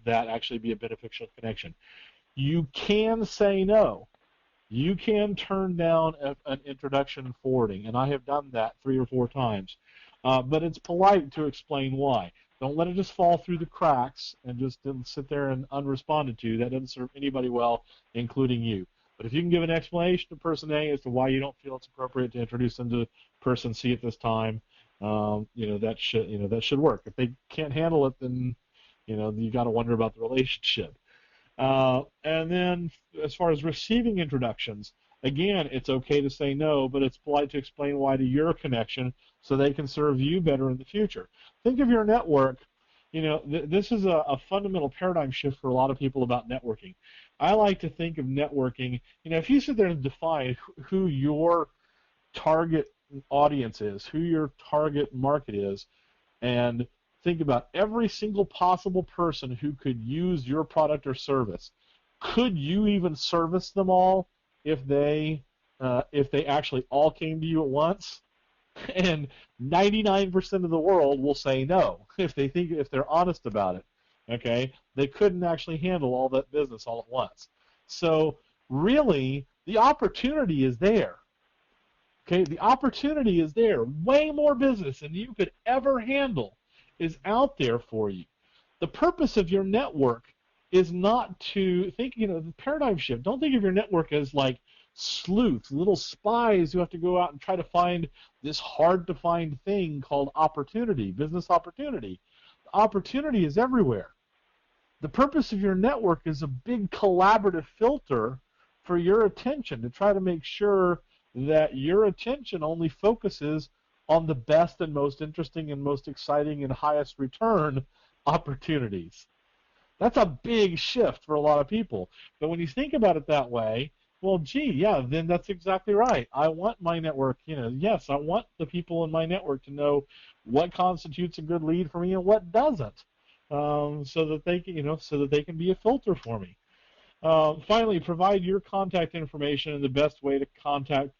actually be a beneficial connection? You can say no. You can turn down an introduction forwarding, and I have done that 3 or 4 times. But it's polite to explain why. Don't let it just fall through the cracks and just sit there and unresponded to. That doesn't serve anybody well, including you. But if you can give an explanation to person A as to why you don't feel it's appropriate to introduce them to person C at this time, that should work. If they can't handle it, then you got to wonder about the relationship. And then as far as receiving introductions, again, it's okay to say no, but it's polite to explain why to your connection so they can serve you better in the future. Think of your network. This is a fundamental paradigm shift for a lot of people about networking. I like to think of networking, if you sit there and define who your target audience is, who your target market is, and think about every single possible person who could use your product or service. Could you even service them all if they actually all came to you at once? And 99% of the world will say no if they're honest about it. Okay, they couldn't actually handle all that business all at once. So really, the opportunity is there. Okay, the opportunity is there. Way more business than you could ever handle is out there for you. The purpose of your network is not to think, the paradigm shift. Don't think of your network as like sleuths, little spies who have to go out and try to find this hard to find thing called opportunity, business opportunity. Opportunity is everywhere. The purpose of your network is a big collaborative filter for your attention to try to make sure that your attention only focuses on the best and most interesting and most exciting and highest return opportunities. That's a big shift for a lot of people. But when you think about it that way, well, gee, yeah, then that's exactly right. I want my network, yes, I want the people in my network to know what constitutes a good lead for me and what doesn't, so that they can be a filter for me. Finally, provide your contact information and the best way to contact,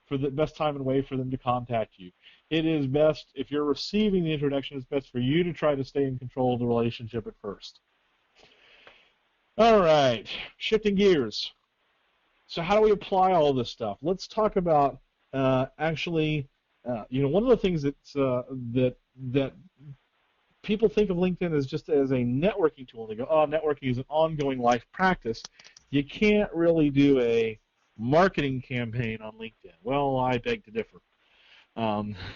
for the best time and way for them to contact you. It is best, if you're receiving the introduction, it's best for you to try to stay in control of the relationship at first. All right, shifting gears. So how do we apply all this stuff? Let's talk about one of the things that people think of LinkedIn as just as a networking tool. They go, oh, networking is an ongoing life practice. You can't really do a marketing campaign on LinkedIn. Well, I beg to differ.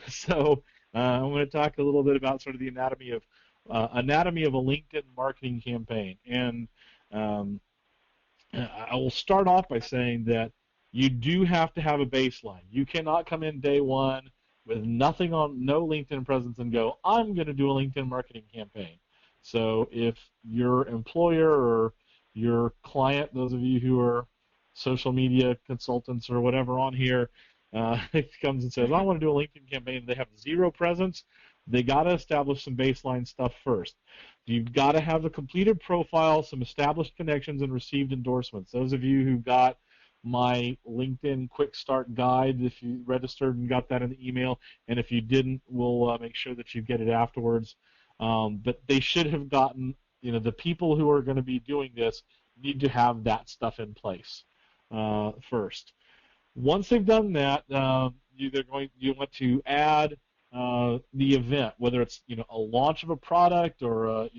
So I'm going to talk a little bit about sort of the anatomy of a LinkedIn marketing campaign. And I will start off by saying that you do have to have a baseline. You cannot come in day one with no LinkedIn presence and go, I'm going to do a LinkedIn marketing campaign. So if your employer or your client, those of you who are social media consultants or whatever on here, comes and says, I want to do a LinkedIn campaign, and they have zero presence, they got to establish some baseline stuff first. You've got to have a completed profile, some established connections, and received endorsements. Those of you who got my LinkedIn Quick Start Guide, if you registered and got that in the email, and if you didn't, we'll make sure that you get it afterwards. But they should have gotten, the people who are going to be doing this need to have that stuff in place first. Once they've done that, you want to add the event, whether it's a launch of a product or a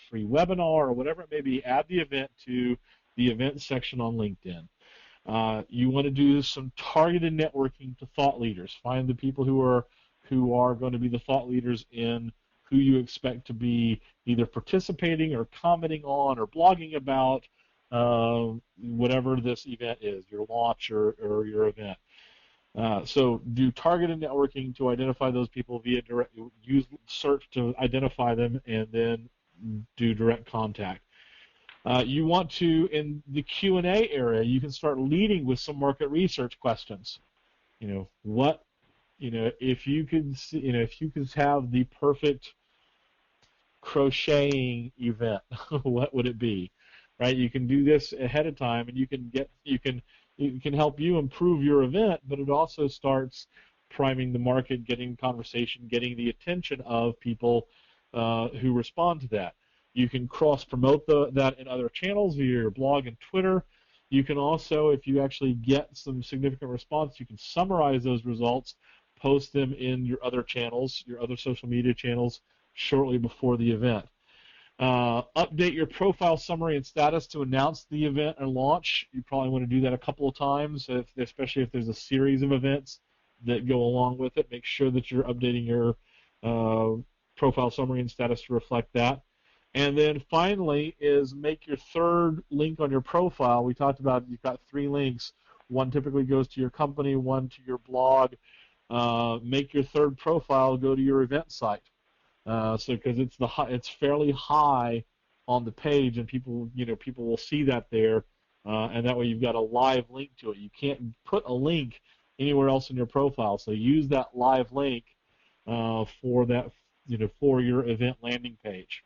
free webinar or whatever it may be. Add the event to the event section on LinkedIn. You want to do some targeted networking to thought leaders. Find the people who are going to be the thought leaders in who you expect to be either participating or commenting on or blogging about whatever this event is, your launch or your event. So do targeted networking to identify those people via use search to identify them, and then do direct contact. You want to, in the Q&A area, you can start leading with some market research questions. If you could have the perfect crocheting event, what would it be? Right? You can do this ahead of time, and it can help you improve your event, but it also starts priming the market, getting conversation, getting the attention of people who respond to that. You can cross-promote that in other channels via your blog and Twitter. You can also, if you actually get some significant response, you can summarize those results, post them in your other channels, your other social media channels, shortly before the event. Update your profile summary and status to announce the event and launch. You probably want to do that a couple of times, especially if there's a series of events that go along with it. Make sure that you're updating your profile summary and status to reflect that. And then finally is make your third link on your profile. We talked about you've got 3 links. One typically goes to your company, one to your blog. Make your third profile go to your event site. Because it's fairly high on the page, and people will see that there, and that way you've got a live link to it. You can't put a link anywhere else in your profile. So use that live link for that, for your event landing page.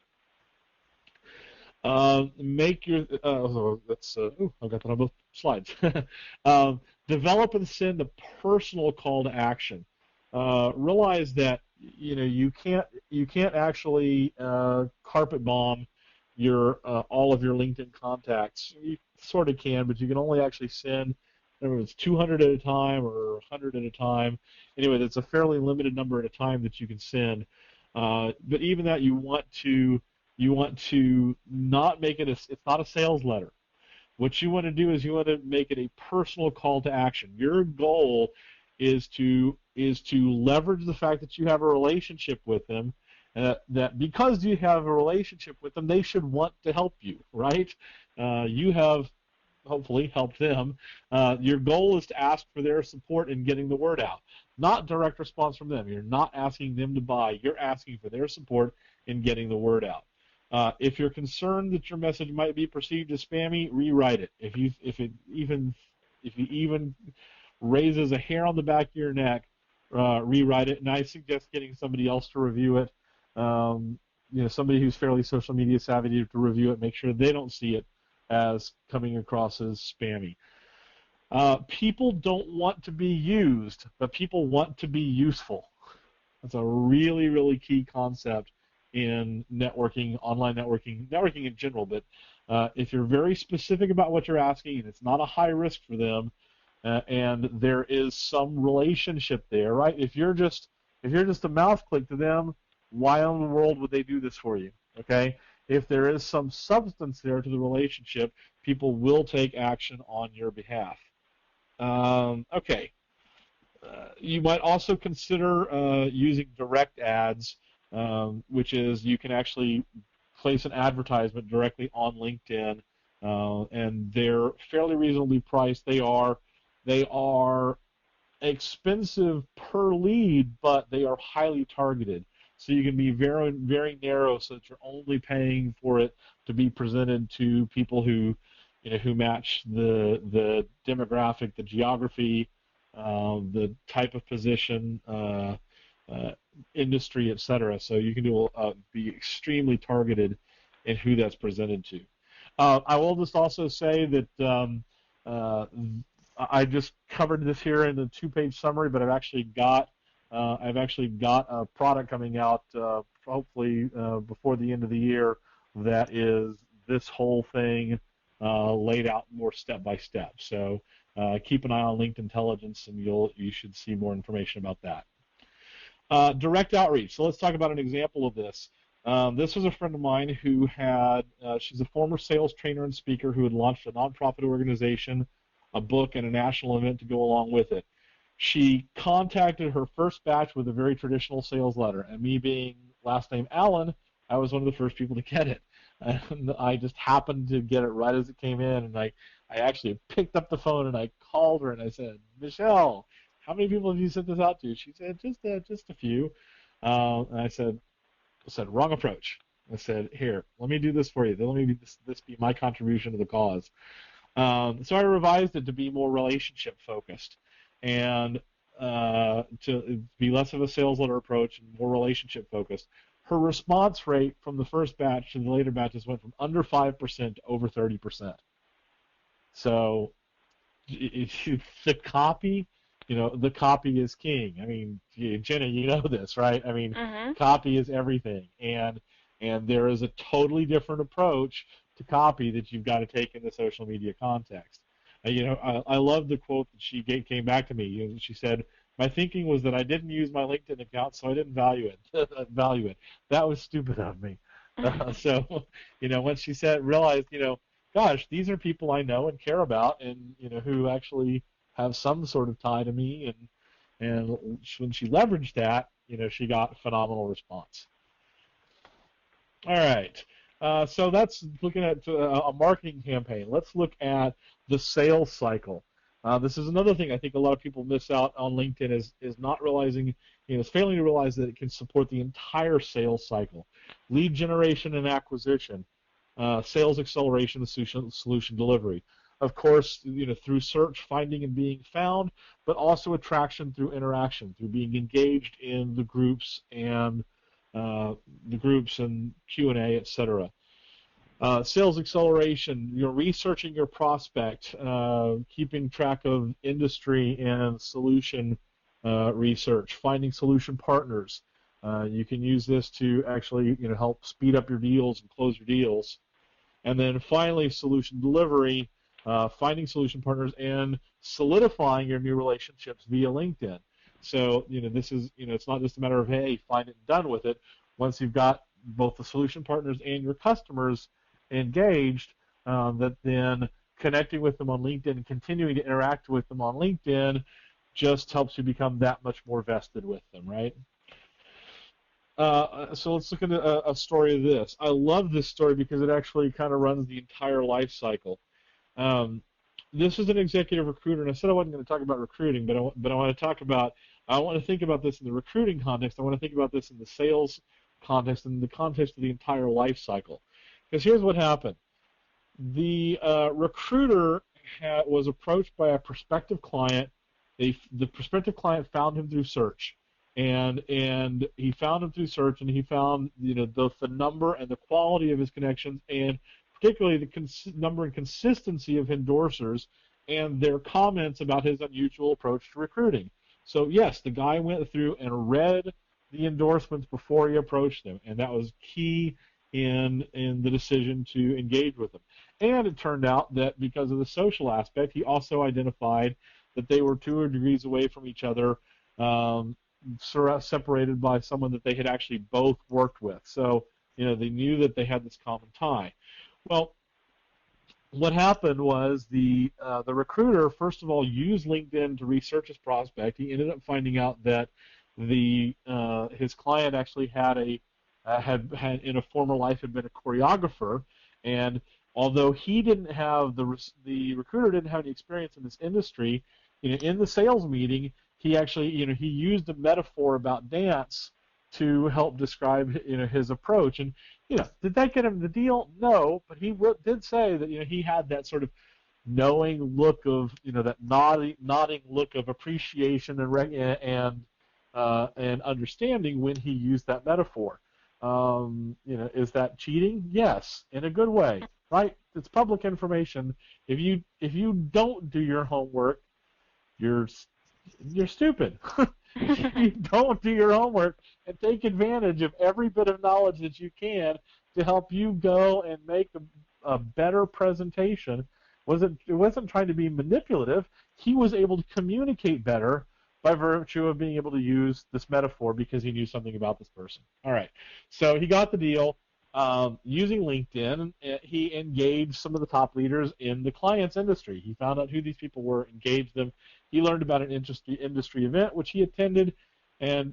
Make your I've got that on both slides. Develop and send a personal call to action. Realize that you can't actually carpet bomb your all of your LinkedIn contacts. You sort of can, but you can only actually send, I don't know if it's 200 at a time or 100 at a time. Anyway, that's a fairly limited number at a time that you can send. But even that, you want to not make it it's not a sales letter. What you want to do is you want to make it a personal call to action. Your goal is to leverage the fact that you have a relationship with them, that because you have a relationship with them, they should want to help you, right? You have hopefully helped them. Your goal is to ask for their support in getting the word out, not direct response from them. You're not asking them to buy. You're asking for their support in getting the word out. If you're concerned that your message might be perceived as spammy, rewrite it. If it even raises a hair on the back of your neck, rewrite it. And I suggest getting somebody else to review it. Somebody who's fairly social media savvy to review it. Make sure they don't see it as coming across as spammy. People don't want to be used, but people want to be useful. That's a really, really key concept in networking, online networking in general. But if you're very specific about what you're asking and it's not a high risk for them, and there is some relationship there, right? If you're just a mouse click to them, why in the world would they do this for you? Okay? If there is some substance there to the relationship, people will take action on your behalf. Okay. You might also consider using direct ads, which is you can actually place an advertisement directly on LinkedIn, and they're fairly reasonably priced. They are expensive per lead, but they are highly targeted. So you can be very, very narrow, so that you're only paying for it to be presented to people who match the demographic, the geography, the type of position, industry, etc. So you can be extremely targeted in who that's presented to. I will just also say that I just covered this here in the 2-page summary, but I've actually got a product coming out hopefully before the end of the year that is this whole thing laid out more step by step. So keep an eye on LinkedIn Intelligence, and you should see more information about that. Direct outreach. So let's talk about an example of this. This was a friend of mine who she's a former sales trainer and speaker who had launched a nonprofit organization, a book, and a national event to go along with it. She contacted her first batch with a very traditional sales letter, and me being last name Allen, I was one of the first people to get it. And I just happened to get it right as it came in, and I actually picked up the phone and I called her and I said, Michelle, how many people have you sent this out to? She said, just a few. And I said, wrong approach. I said, here, let me do this for you. Let me this be my contribution to the cause. So I revised it to be more relationship focused, and to be less of a sales letter approach and more relationship focused. Her response rate from the first batch to the later batches went from under 5% to over 30%. So the copy, the copy is king. I mean, Jenna, you know this, right? I mean, Copy is everything, and there is a totally different approach to copy that you've got to take in the social media context. I love the quote that she came back to me. She said, "My thinking was that I didn't use my LinkedIn account, so I didn't value it. That was stupid of me." So, once she realized, gosh, these are people I know and care about, and who actually have some sort of tie to me, and when she leveraged that, she got a phenomenal response. All right. So that's looking at a marketing campaign. Let's look at the sales cycle. This is another thing I think a lot of people miss out on LinkedIn is not realizing, is failing to realize that it can support the entire sales cycle. Lead generation and acquisition, sales acceleration, solution delivery. of course, through search, finding and being found, but also attraction through interaction, through being engaged in the groups and Q&A, etc. Sales acceleration, researching your prospect, keeping track of industry and solution research, finding solution partners. You can use this to actually help speed up your deals and close your deals. And then finally, solution delivery, finding solution partners and solidifying your new relationships via LinkedIn. So this is it's not just a matter of, hey, find it and done with it. Once you've got both the solution partners and your customers engaged, that then connecting with them on LinkedIn and continuing to interact with them on LinkedIn just helps you become that much more vested with them, right? So let's look at a story of this. I love this story because it actually kind of runs the entire life cycle. This is an executive recruiter, and I said I wasn't going to talk about recruiting, but I want to think about this in the recruiting context. I want to think about this in the sales context, in the context of the entire life cycle. Because here's what happened. The recruiter was approached by a prospective client. The prospective client found him through search. And he found him through search, and he found both the number and the quality of his connections, and particularly the number and consistency of endorsers and their comments about his unusual approach to recruiting. So yes, the guy went through and read the endorsements before he approached them, and that was key in the decision to engage with them. And it turned out that because of the social aspect, he also identified that they were 2 degrees away from each other, separated by someone that they had actually both worked with. So they knew that they had this common tie. Well, what happened was the recruiter first of all used LinkedIn to research his prospect. He ended up finding out that his client actually had in a former life had been a choreographer, and although he didn't have the recruiter didn't have any experience in this industry, in the sales meeting he actually he used a metaphor about dance to help describe his approach. And did that get him the deal? No, but he did say that he had that sort of knowing look of that nodding look of appreciation and understanding when he used that metaphor. Is that cheating? Yes, in a good way, right? It's public information. If you don't do your homework, you're stupid. If you don't do your homework and take advantage of every bit of knowledge that you can to help you go and make a better presentation, it wasn't trying to be manipulative. He was able to communicate better by virtue of being able to use this metaphor because he knew something about this person. All right, so he got the deal using LinkedIn. He engaged some of the top leaders in the client's industry. He found out who these people were, engaged them. He learned about an industry event which he attended, and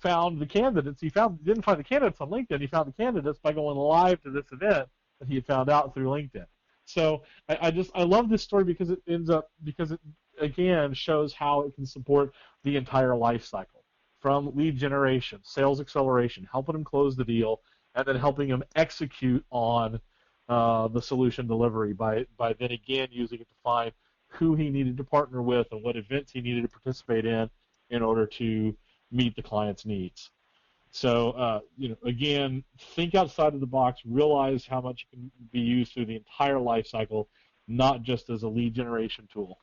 found the candidates. He didn't find the candidates on LinkedIn. He found the candidates by going live to this event that he had found out through LinkedIn. So I love this story because it again shows how it can support the entire life cycle, from lead generation, sales acceleration, helping them close the deal, and then helping them execute on the solution delivery by then again using it to find who he needed to partner with and what events he needed to participate in order to meet the client's needs. So, again, think outside of the box, realize how much it can be used through the entire life cycle, not just as a lead generation tool.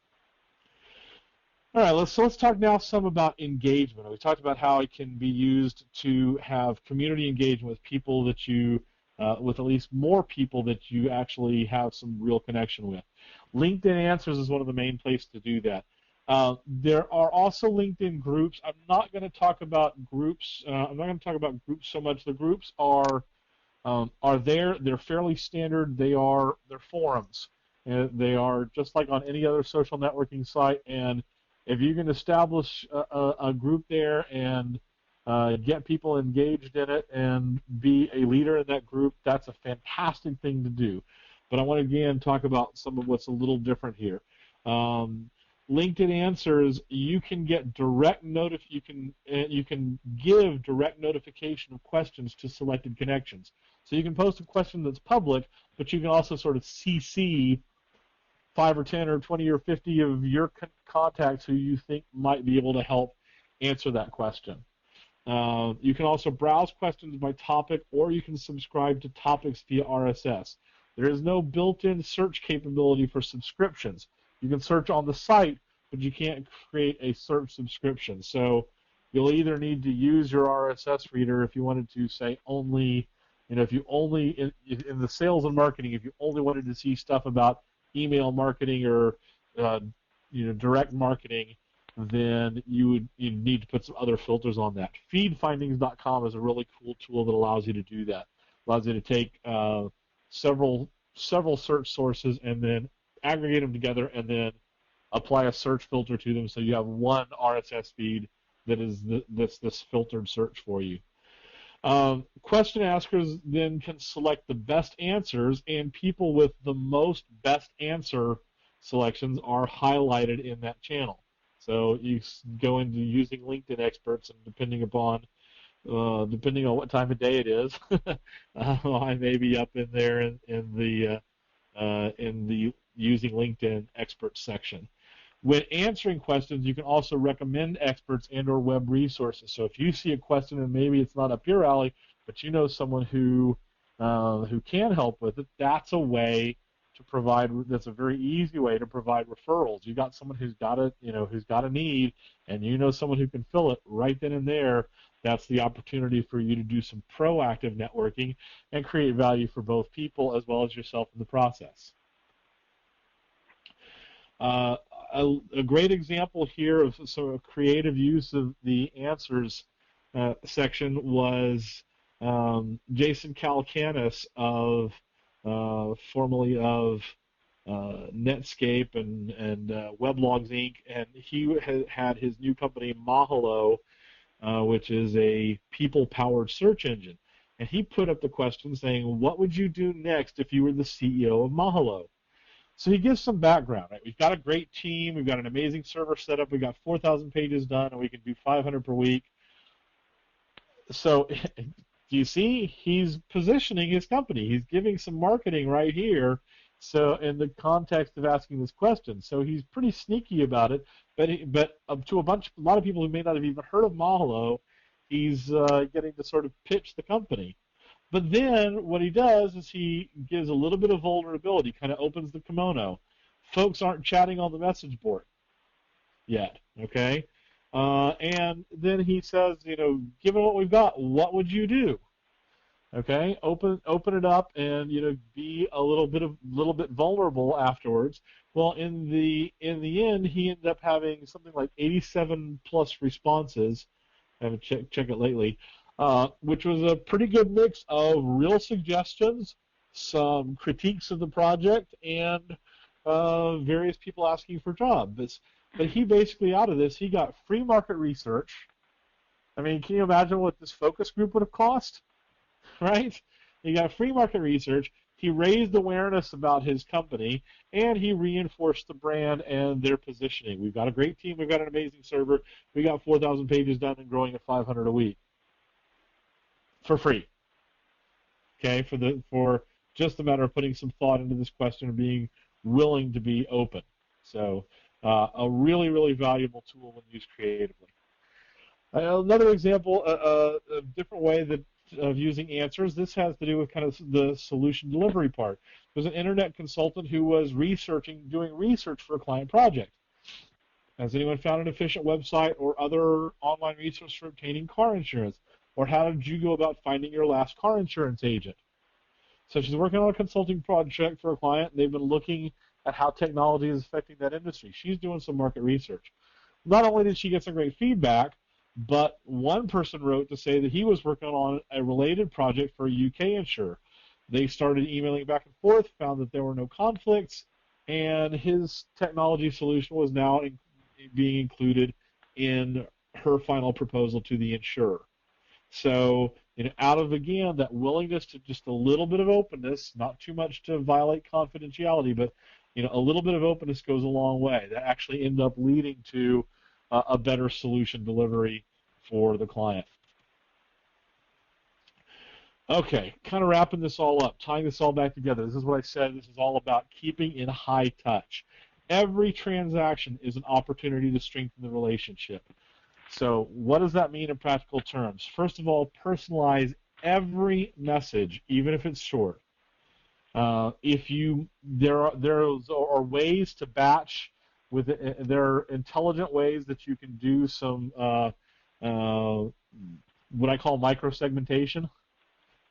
All right, let's talk now some about engagement. We talked about how it can be used to have community engagement with people that with at least more people that you actually have some real connection with. LinkedIn Answers is one of the main places to do that. There are also LinkedIn groups. I'm not going to talk about groups. I'm not going to talk about groups so much. The groups are there. They're fairly standard. They're forums. They are just like on any other social networking site. And if you can establish a group there and get people engaged in it and be a leader in that group, that's a fantastic thing to do. But I want to again talk about some of what's a little different here. LinkedIn Answers, you can get you can give direct notification of questions to selected connections. So you can post a question that's public, but you can also sort of CC 5 or 10 or 20 or 50 of your contacts who you think might be able to help answer that question. You can also browse questions by topic, or you can subscribe to topics via RSS. There is no built-in search capability for subscriptions. You can search on the site, but you can't create a search subscription. So you'll either need to use your RSS reader if you wanted to say only, if you only, in the sales and marketing, if you only wanted to see stuff about email marketing or direct marketing, then you'd need to put some other filters on that. Feedfindings.com is a really cool tool that allows you to do that. Allows you to take several search sources and then aggregate them together and then apply a search filter to them, so you have one RSS feed that is this filtered search for you. Question askers then can select the best answers, and people with the most best answer selections are highlighted in that channel. So you go into using LinkedIn experts, and depending on what time of day it is, I may be up in there in the using LinkedIn experts section. When answering questions, you can also recommend experts and/or web resources. So if you see a question and maybe it's not up your alley, but you know someone who can help with it, that's a way to provide. That's a very easy way to provide referrals. You got someone who's got a need, and you know someone who can fill it right then and there. That's the opportunity for you to do some proactive networking and create value for both people as well as yourself in the process. A great example here of sort of creative use of the answers section was Jason Calacanis formerly of Netscape and Weblogs Inc. And he had his new company Mahalo, which is a people-powered search engine. And he put up the question saying, what would you do next if you were the CEO of Mahalo? So he gives some background. Right? We've got a great team. We've got an amazing server set up. We've got 4,000 pages done, and we can do 500 per week. So do you see? He's positioning his company. He's giving some marketing right here. So in the context of asking this question, so he's pretty sneaky about it. But to a lot of people who may not have even heard of Mahalo, he's getting to sort of pitch the company. But then what he does is he gives a little bit of vulnerability, kind of opens the kimono. Folks aren't chatting on the message board yet, okay? And then he says, given what we've got, what would you do? Okay, open it up and be a little bit vulnerable afterwards. Well, in the end, he ended up having something like 87 plus responses. I haven't checked it lately. Which was a pretty good mix of real suggestions, some critiques of the project, and various people asking for jobs. But he basically, out of this, he got free market research. I mean, can you imagine what this focus group would have cost? Right? He got free market research. He raised awareness about his company, and he reinforced the brand and their positioning. We've got a great team. We've got an amazing server. We got 4,000 pages done and growing at 500 a week. For free, okay, for just a matter of putting some thought into this question and being willing to be open. So a really, really valuable tool when used creatively. Another example, a different way of using answers, this has to do with kind of the solution delivery part. There's an internet consultant who was doing research for a client project. Has anyone found an efficient website or other online resource for obtaining car insurance? Or how did you go about finding your last car insurance agent? So she's working on a consulting project for a client, and they've been looking at how technology is affecting that industry. She's doing some market research. Not only did she get some great feedback, but one person wrote to say that he was working on a related project for a UK insurer. They started emailing back and forth, found that there were no conflicts, and his technology solution was now being included in her final proposal to the insurer. So, out of, again, that willingness to just a little bit of openness, not too much to violate confidentiality, but, a little bit of openness goes a long way. That actually ended up leading to a better solution delivery for the client. Okay, kind of wrapping this all up, tying this all back together. This is what I said. This is all about keeping in high touch. Every transaction is an opportunity to strengthen the relationship. So what does that mean in practical terms? First of all, personalize every message, even if it's short. If you there are ways to batch with there are intelligent ways that you can do some what I call microsegmentation.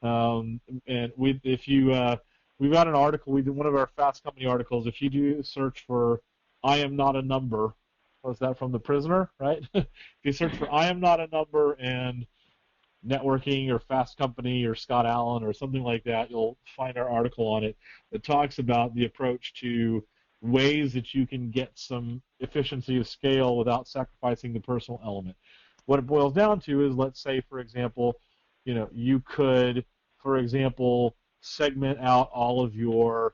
And if you we've got an article, we did one of our Fast Company articles. If you do search for "I am not a number," was that from The Prisoner, right? If you search for "I am not a number" and networking or Fast Company or Scott Allen or something like that, you'll find our article on it that talks about the approach to ways that you can get some efficiency of scale without sacrificing the personal element. What it boils down to is, let's say, for example, you could, for example, segment out all of your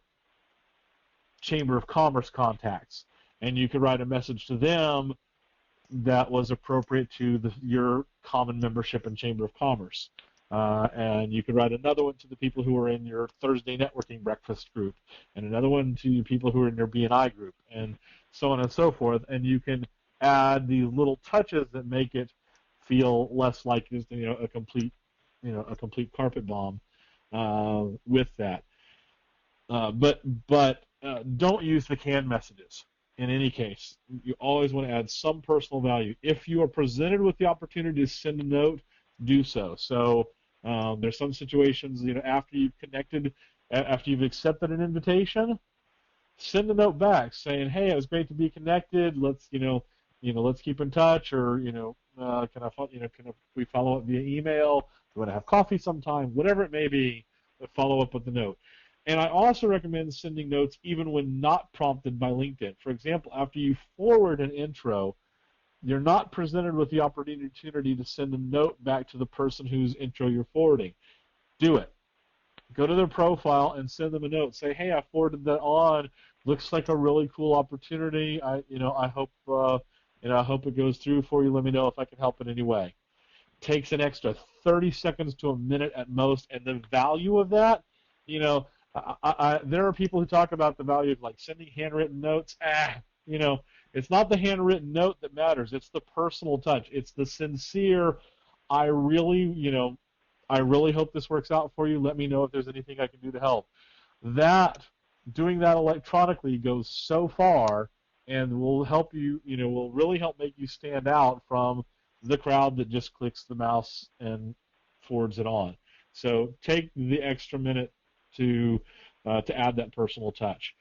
Chamber of Commerce contacts, and you could write a message to them that was appropriate to your common membership in Chamber of Commerce. And you could write another one to the people who are in your Thursday networking breakfast group, and another one to people who are in your BNI group, and so on and so forth. And you can add these little touches that make it feel less like just a complete carpet bomb with that. But don't use the canned messages. In any case, you always want to add some personal value. If you are presented with the opportunity to send a note, do so. So there's some situations, after you've connected, after you've accepted an invitation, send a note back saying, "Hey, it was great to be connected. Let's, let's keep in touch." Or, can we follow up via email? Do you want to have coffee sometime? Whatever it may be, follow up with the note. And I also recommend sending notes even when not prompted by LinkedIn. For example, after you forward an intro, you're not presented with the opportunity to send a note back to the person whose intro you're forwarding. Do it. Go to their profile and send them a note. Say, "Hey, I forwarded that on. Looks like a really cool opportunity. I hope I hope it goes through for you. Let me know if I can help in any way." Takes an extra 30 seconds to a minute at most, and the value of that, there are people who talk about the value of like sending handwritten notes. It's not the handwritten note that matters. It's the personal touch. It's the sincere, I really hope this works out for you. Let me know if there's anything I can do to help. Doing that electronically goes so far and will help you, will really help make you stand out from the crowd that just clicks the mouse and forwards it on. So take the extra minute to add that personal touch.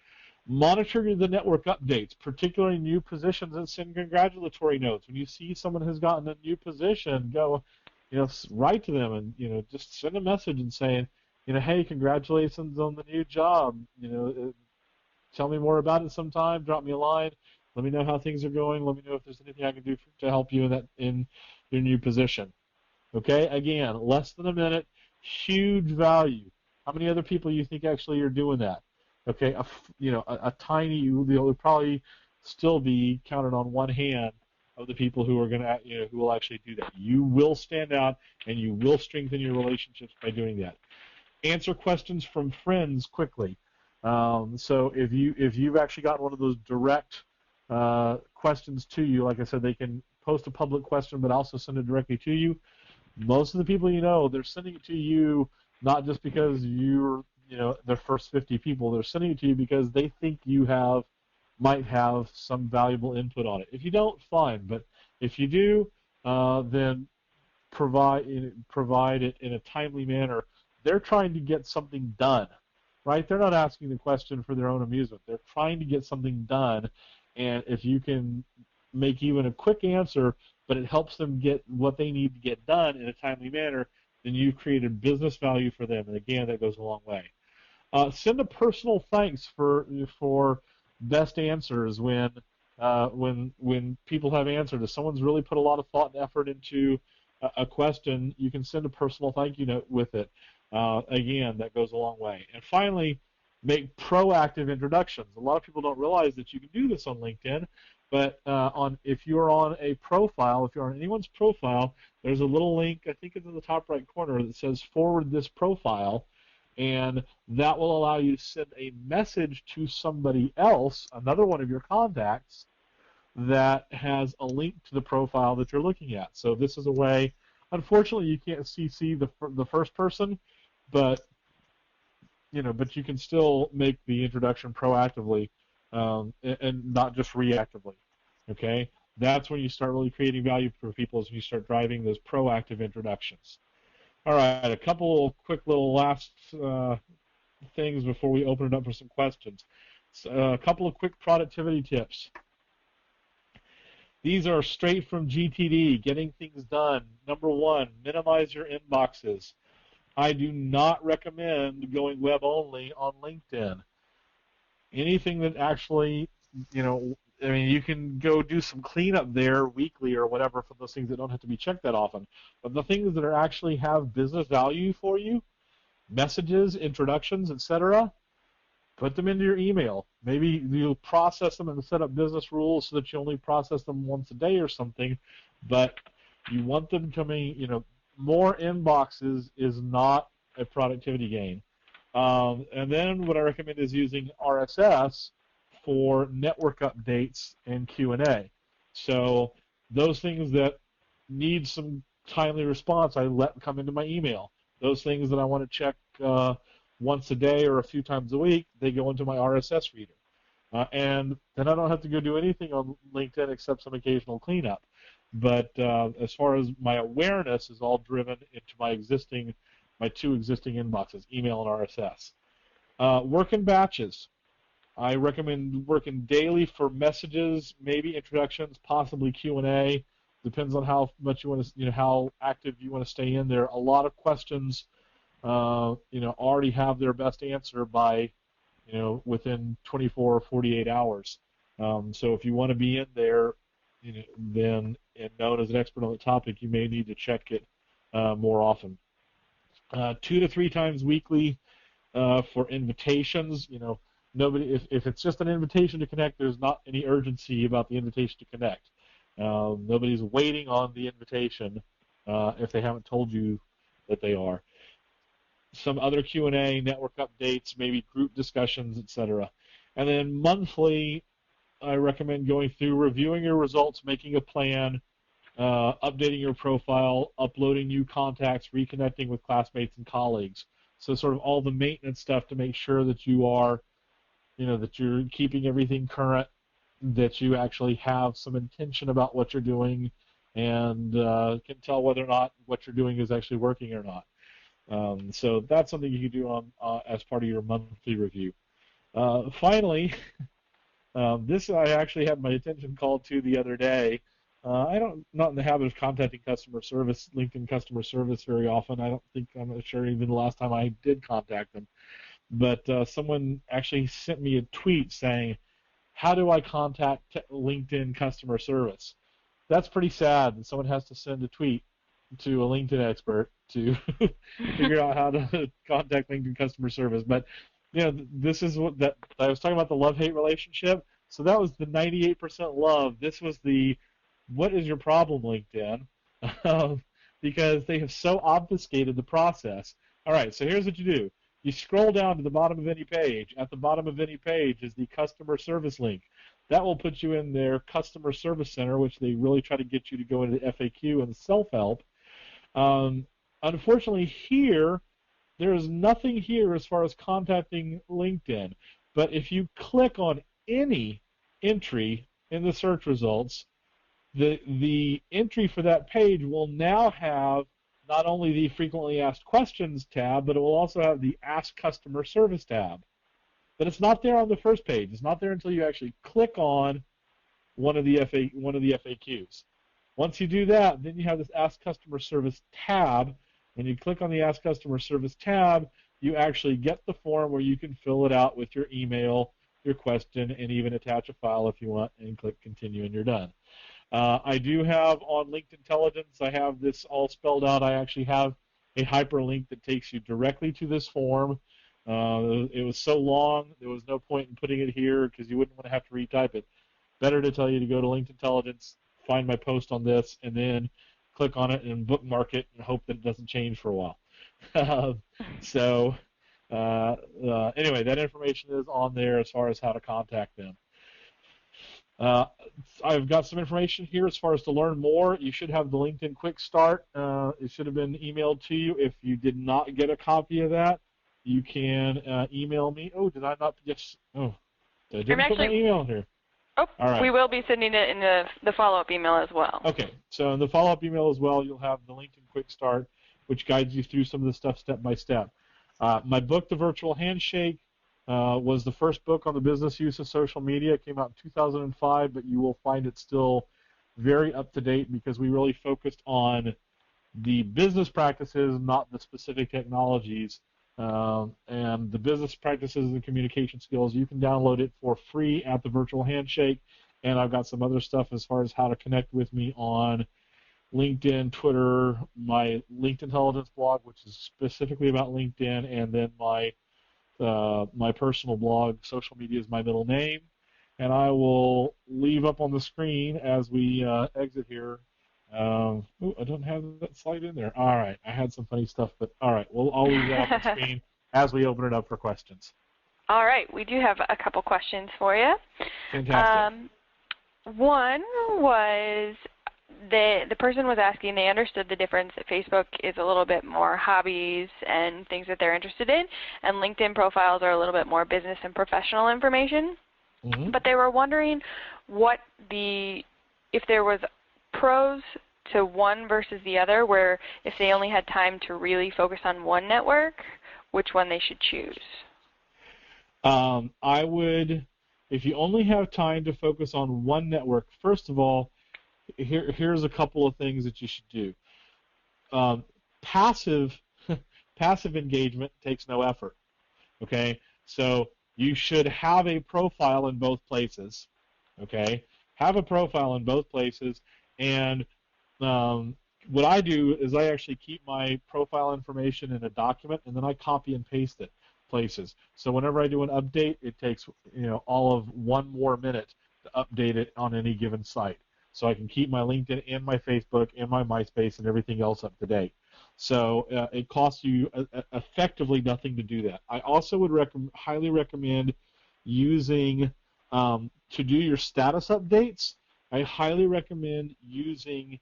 Monitor the network updates, particularly new positions, and send congratulatory notes. When you see someone who's gotten a new position, go, write to them and just send a message and saying, "Hey, congratulations on the new job. Tell me more about it sometime. Drop me a line. Let me know how things are going. Let me know if there's anything I can do to help you in your new position." Okay, again, less than a minute, huge value. How many other people you think actually are doing that? Okay, a tiny, you'll probably still be counted on one hand of the people who are who will actually do that. You will stand out, and you will strengthen your relationships by doing that. Answer questions from friends quickly. So if you've actually gotten one of those direct questions to you, like I said, they can post a public question, but also send it directly to you. Most of the people they're sending it to you not just because you're their first 50 people. They're sending it to you because they think you might have some valuable input on it. If you don't, fine, but if you do, then provide it in a timely manner. They're trying to get something done, right? They're not asking the question for their own amusement. They're trying to get something done, and if you can make even a quick answer, but it helps them get what they need to get done in a timely manner, then you've created business value for them, and again, that goes a long way. Send a personal thanks for best answers when people have answered. If someone's really put a lot of thought and effort into a question, you can send a personal thank you note with it. Again, that goes a long way. And finally, make proactive introductions. A lot of people don't realize that you can do this on LinkedIn, but if you're on a profile, if you're on anyone's profile, there's a little link, I think it's in the top right corner, that says forward this profile, and that will allow you to send a message to somebody else, another one of your contacts, that has a link to the profile that you're looking at. So this is a way, unfortunately you can't CC the first person, but but you can still make the introduction proactively, and not just reactively. Okay, that's when you start really creating value for people, is when you start driving those proactive introductions. All right, a couple quick little last things before we open it up for some questions. So, a couple of quick productivity tips. These are straight from GTD, getting things done. Number one, minimize your inboxes. I do not recommend going web only on LinkedIn. Anything that actually, you can go do some cleanup there weekly or whatever for those things that don't have to be checked that often. But the things that are actually have business value for you, messages, introductions, etc., put them into your email. Maybe you'll process them and set up business rules so that you only process them once a day or something, but you want them coming, more inboxes is not a productivity gain. And then what I recommend is using RSS for network updates and Q&A. So those things that need some timely response, I let come into my email. Those things that I want to check once a day or a few times a week, they go into my RSS reader. And then I don't have to go do anything on LinkedIn except some occasional cleanup. But as far as my awareness is all driven into my two existing inboxes, email and RSS. Work in batches. I recommend working daily for messages, maybe introductions, possibly Q&A. Depends on how much you want to, how active you want to stay in there. A lot of questions, already have their best answer by, within 24 or 48 hours. So if you want to be in there, then, and known as an expert on the topic, you may need to check it more often. 2 to 3 times weekly for invitations. Nobody. If it's just an invitation to connect, there's not any urgency about the invitation to connect. Nobody's waiting on the invitation if they haven't told you that they are. Some other Q&A, network updates, maybe group discussions, etc. And then monthly, I recommend going through, reviewing your results, making a plan, updating your profile, uploading new contacts, reconnecting with classmates and colleagues. So sort of all the maintenance stuff to make sure that you are, that you're keeping everything current, that you actually have some intention about what you're doing, and can tell whether or not what you're doing is actually working or not. So that's something you can do on as part of your monthly review. Finally, this I actually had my attention called to the other day. Not in the habit of contacting customer service, LinkedIn customer service very often. I'm not sure even the last time I did contact them. But someone actually sent me a tweet saying, how do I contact LinkedIn customer service? That's pretty sad that someone has to send a tweet to a LinkedIn expert to figure out how to contact LinkedIn customer service. But this is what that I was talking about, the love-hate relationship. So that was the 98% love. This was the what is your problem, LinkedIn? Because they have so obfuscated the process. All right, so here's what you do. You scroll down to the bottom of any page. At the bottom of any page is the customer service link. That will put you in their customer service center, which they really try to get you to go into the FAQ and the self-help. Unfortunately, here, there is nothing here as far as contacting LinkedIn. But if you click on any entry in the search results, the entry for that page will now have not only the frequently asked questions tab, but it will also have the Ask Customer Service tab. But it's not there on the first page. It's not there until you actually click on one of the FAQs. Once you do that, then you have this Ask Customer Service tab. When you click on the Ask Customer Service tab, you actually get the form where you can fill it out with your email, your question, and even attach a file if you want, and click Continue, and you're done. I do have on LinkedIn Intelligence, I have this all spelled out. I actually have a hyperlink that takes you directly to this form. It was so long, there was no point in putting it here because you wouldn't want to have to retype it. Better to tell you to go to LinkedIn Intelligence, find my post on this, and then click on it and bookmark it and hope that it doesn't change for a while. so anyway, that information is on there as far as how to contact them. I've got some information here as far as to learn more. You should have the LinkedIn Quick Start. It should have been emailed to you. If you did not get a copy of that, you can email me. Oh, did I not just? Oh, I didn't put my email in here. Oh, all right. We will be sending it in the follow-up email as well. Okay, so in the follow-up email as well, you'll have the LinkedIn Quick Start, which guides you through some of the stuff step by step. My book, The Virtual Handshake, was the first book on the business use of social media. It came out in 2005, but you will find it still very up to date because we really focused on the business practices, not the specific technologies. And the business practices and communication skills, you can download it for free at the Virtual Handshake. And I've got some other stuff as far as how to connect with me on LinkedIn, Twitter, my LinkedIn Intelligence blog, which is specifically about LinkedIn, and then my personal blog, Social Media is My Middle Name. And I will leave up on the screen as we exit here. Ooh, I don't have that slide in there. All right, I had some funny stuff, but all right, I'll leave that up on the screen as we open it up for questions. All right, we do have a couple questions for you. Fantastic. One was the person was asking, they understood the difference that Facebook is a little bit more hobbies and things that they're interested in, and LinkedIn profiles are a little bit more business and professional information. Mm-hmm. But they were wondering if there was pros to one versus the other, where if they only had time to really focus on one network, which one they should choose. I would, if you only have time to focus on one network, first of all, here's a couple of things that you should do. Passive engagement takes no effort. Okay, so you should have a profile in both places. Okay, have a profile in both places, and what I do is I actually keep my profile information in a document, and then I copy and paste it places. So whenever I do an update, it takes all of 1 more minute to update it on any given site. So I can keep my LinkedIn and my Facebook and my MySpace and everything else up to date. So it costs you effectively nothing to do that. I also would highly recommend using, to do your status updates, I highly recommend using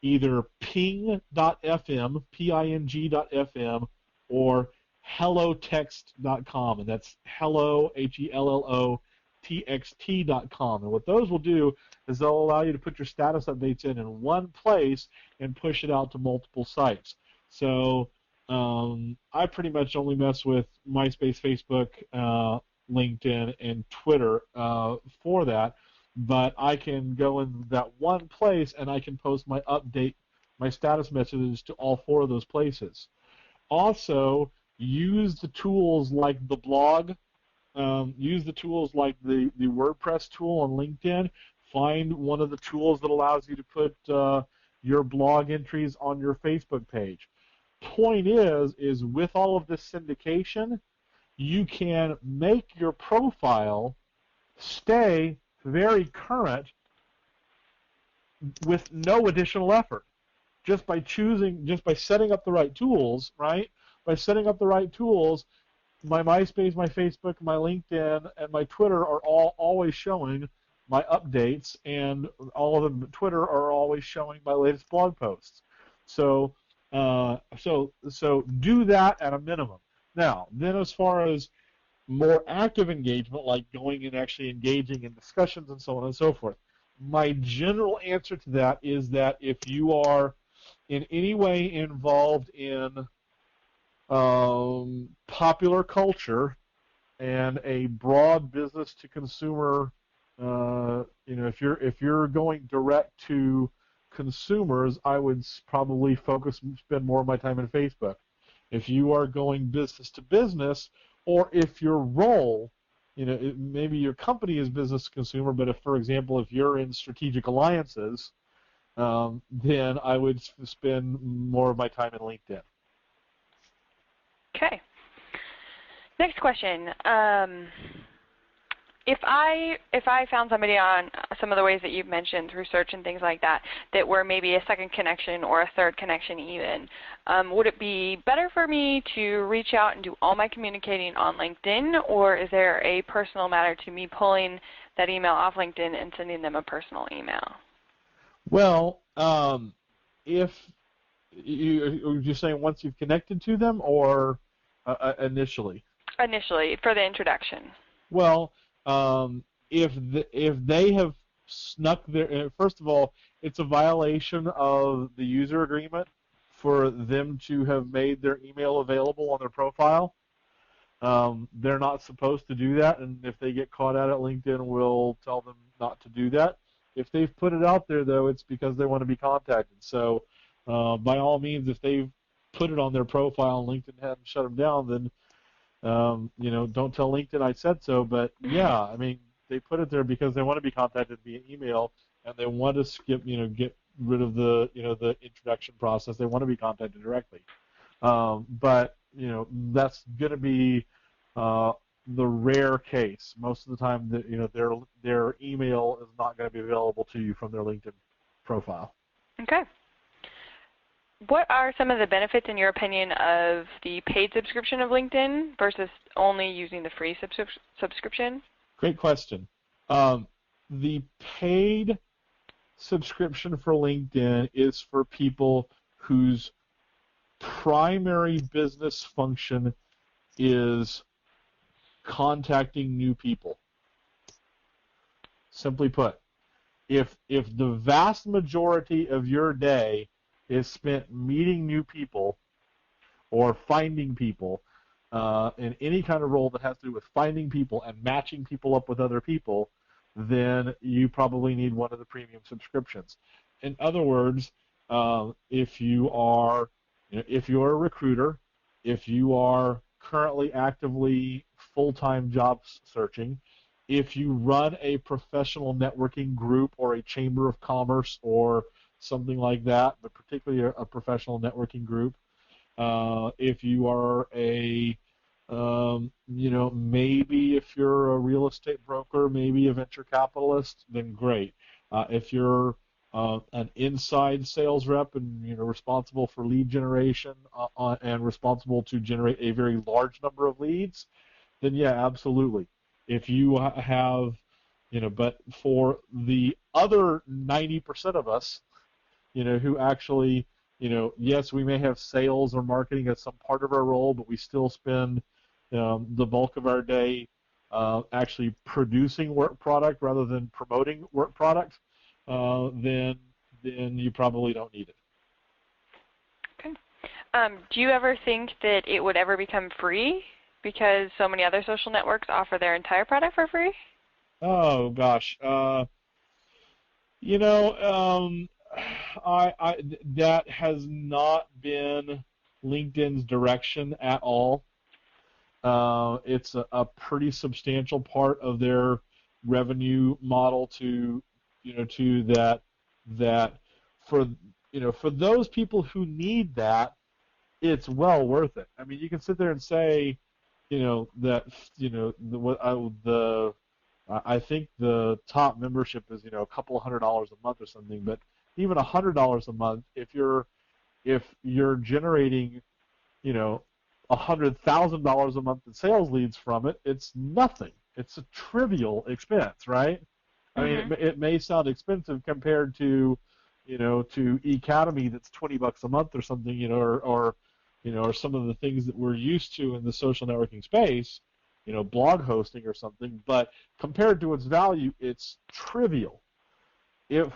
either ping.fm, ping.fm, or hellotext.com, and that's hello, HELLOTXT.com. And what those will do is they'll allow you to put your status updates in one place and push it out to multiple sites. So I pretty much only mess with MySpace, Facebook, LinkedIn, and Twitter for that. But I can go in that one place and I can post my status messages to all 4 of those places. Also, use the tools like the blog, use the tools like the WordPress tool on LinkedIn. Find one of the tools that allows you to put your blog entries on your Facebook page. Point is with all of this syndication, you can make your profile stay very current with no additional effort, just by setting up the right tools, right? By setting up the right tools, my MySpace, my Facebook, my LinkedIn, and my Twitter are all always showing my updates, and all of them Twitter are always showing my latest blog posts. So do that at a minimum. Now, then as far as more active engagement, like going and actually engaging in discussions and so on and so forth, my general answer to that is that if you are in any way involved in popular culture and a broad business to consumer, if you're going direct to consumers, I would probably spend more of my time in Facebook. If you are going business to business, or if your role, maybe your company is business to consumer, but if, for example, if you're in strategic alliances, then I would spend more of my time in LinkedIn. Okay. Next question. If I found somebody on some of the ways that you've mentioned through search and things like that, that were maybe a second connection or a third connection even, would it be better for me to reach out and do all my communicating on LinkedIn, or is there a personal matter to me pulling that email off LinkedIn and sending them a personal email? Well, if you're saying once you've connected to them, or initially? Initially, for the introduction. Well, if they have snuck their, first of all, it's a violation of the user agreement for them to have made their email available on their profile. They're not supposed to do that, and if they get caught at it, LinkedIn will tell them not to do that. If they've put it out there, though, it's because they want to be contacted. So, by all means, if they've put it on their profile and LinkedIn hadn't shut them down, then don't tell LinkedIn I said so. But yeah, I mean, they put it there because they want to be contacted via email, and they want to get rid of the introduction process. They want to be contacted directly. But that's going to be the rare case. Most of the time, their email is not going to be available to you from their LinkedIn profile. Okay. What are some of the benefits, in your opinion, of the paid subscription of LinkedIn versus only using the free subscription? Great question. The paid subscription for LinkedIn is for people whose primary business function is contacting new people. Simply put, if the vast majority of your day is spent meeting new people or finding people in any kind of role that has to do with finding people and matching people up with other people, then you probably need one of the premium subscriptions. In other words, if you are a recruiter, if you are currently actively full-time job searching, if you run a professional networking group or a chamber of commerce or something like that, but particularly a professional networking group, if you are maybe if you're a real estate broker, maybe a venture capitalist, then great. If you're an inside sales rep and responsible for lead generation and responsible to generate a very large number of leads, then yeah, absolutely. If you have, but for the other 90% of us, who actually, yes, we may have sales or marketing as some part of our role, but we still spend the bulk of our day actually producing work product rather than promoting work product, then you probably don't need it. Okay. Do you ever think that it would ever become free because so many other social networks offer their entire product for free? Oh gosh, that has not been LinkedIn's direction at all. It's a pretty substantial part of their revenue model to that for those people who need that, it's well worth it. I mean, you can sit there and say, I think the top membership is a couple $100 a month or something, but even $100 a month, if you're generating $100,000 a month in sales leads from it, it's nothing. It's a trivial expense, right? I mean, it may sound expensive compared to to eCademy that's $20 a month or something, or some of the things that we're used to in the social networking space, blog hosting or something, but compared to its value, it's trivial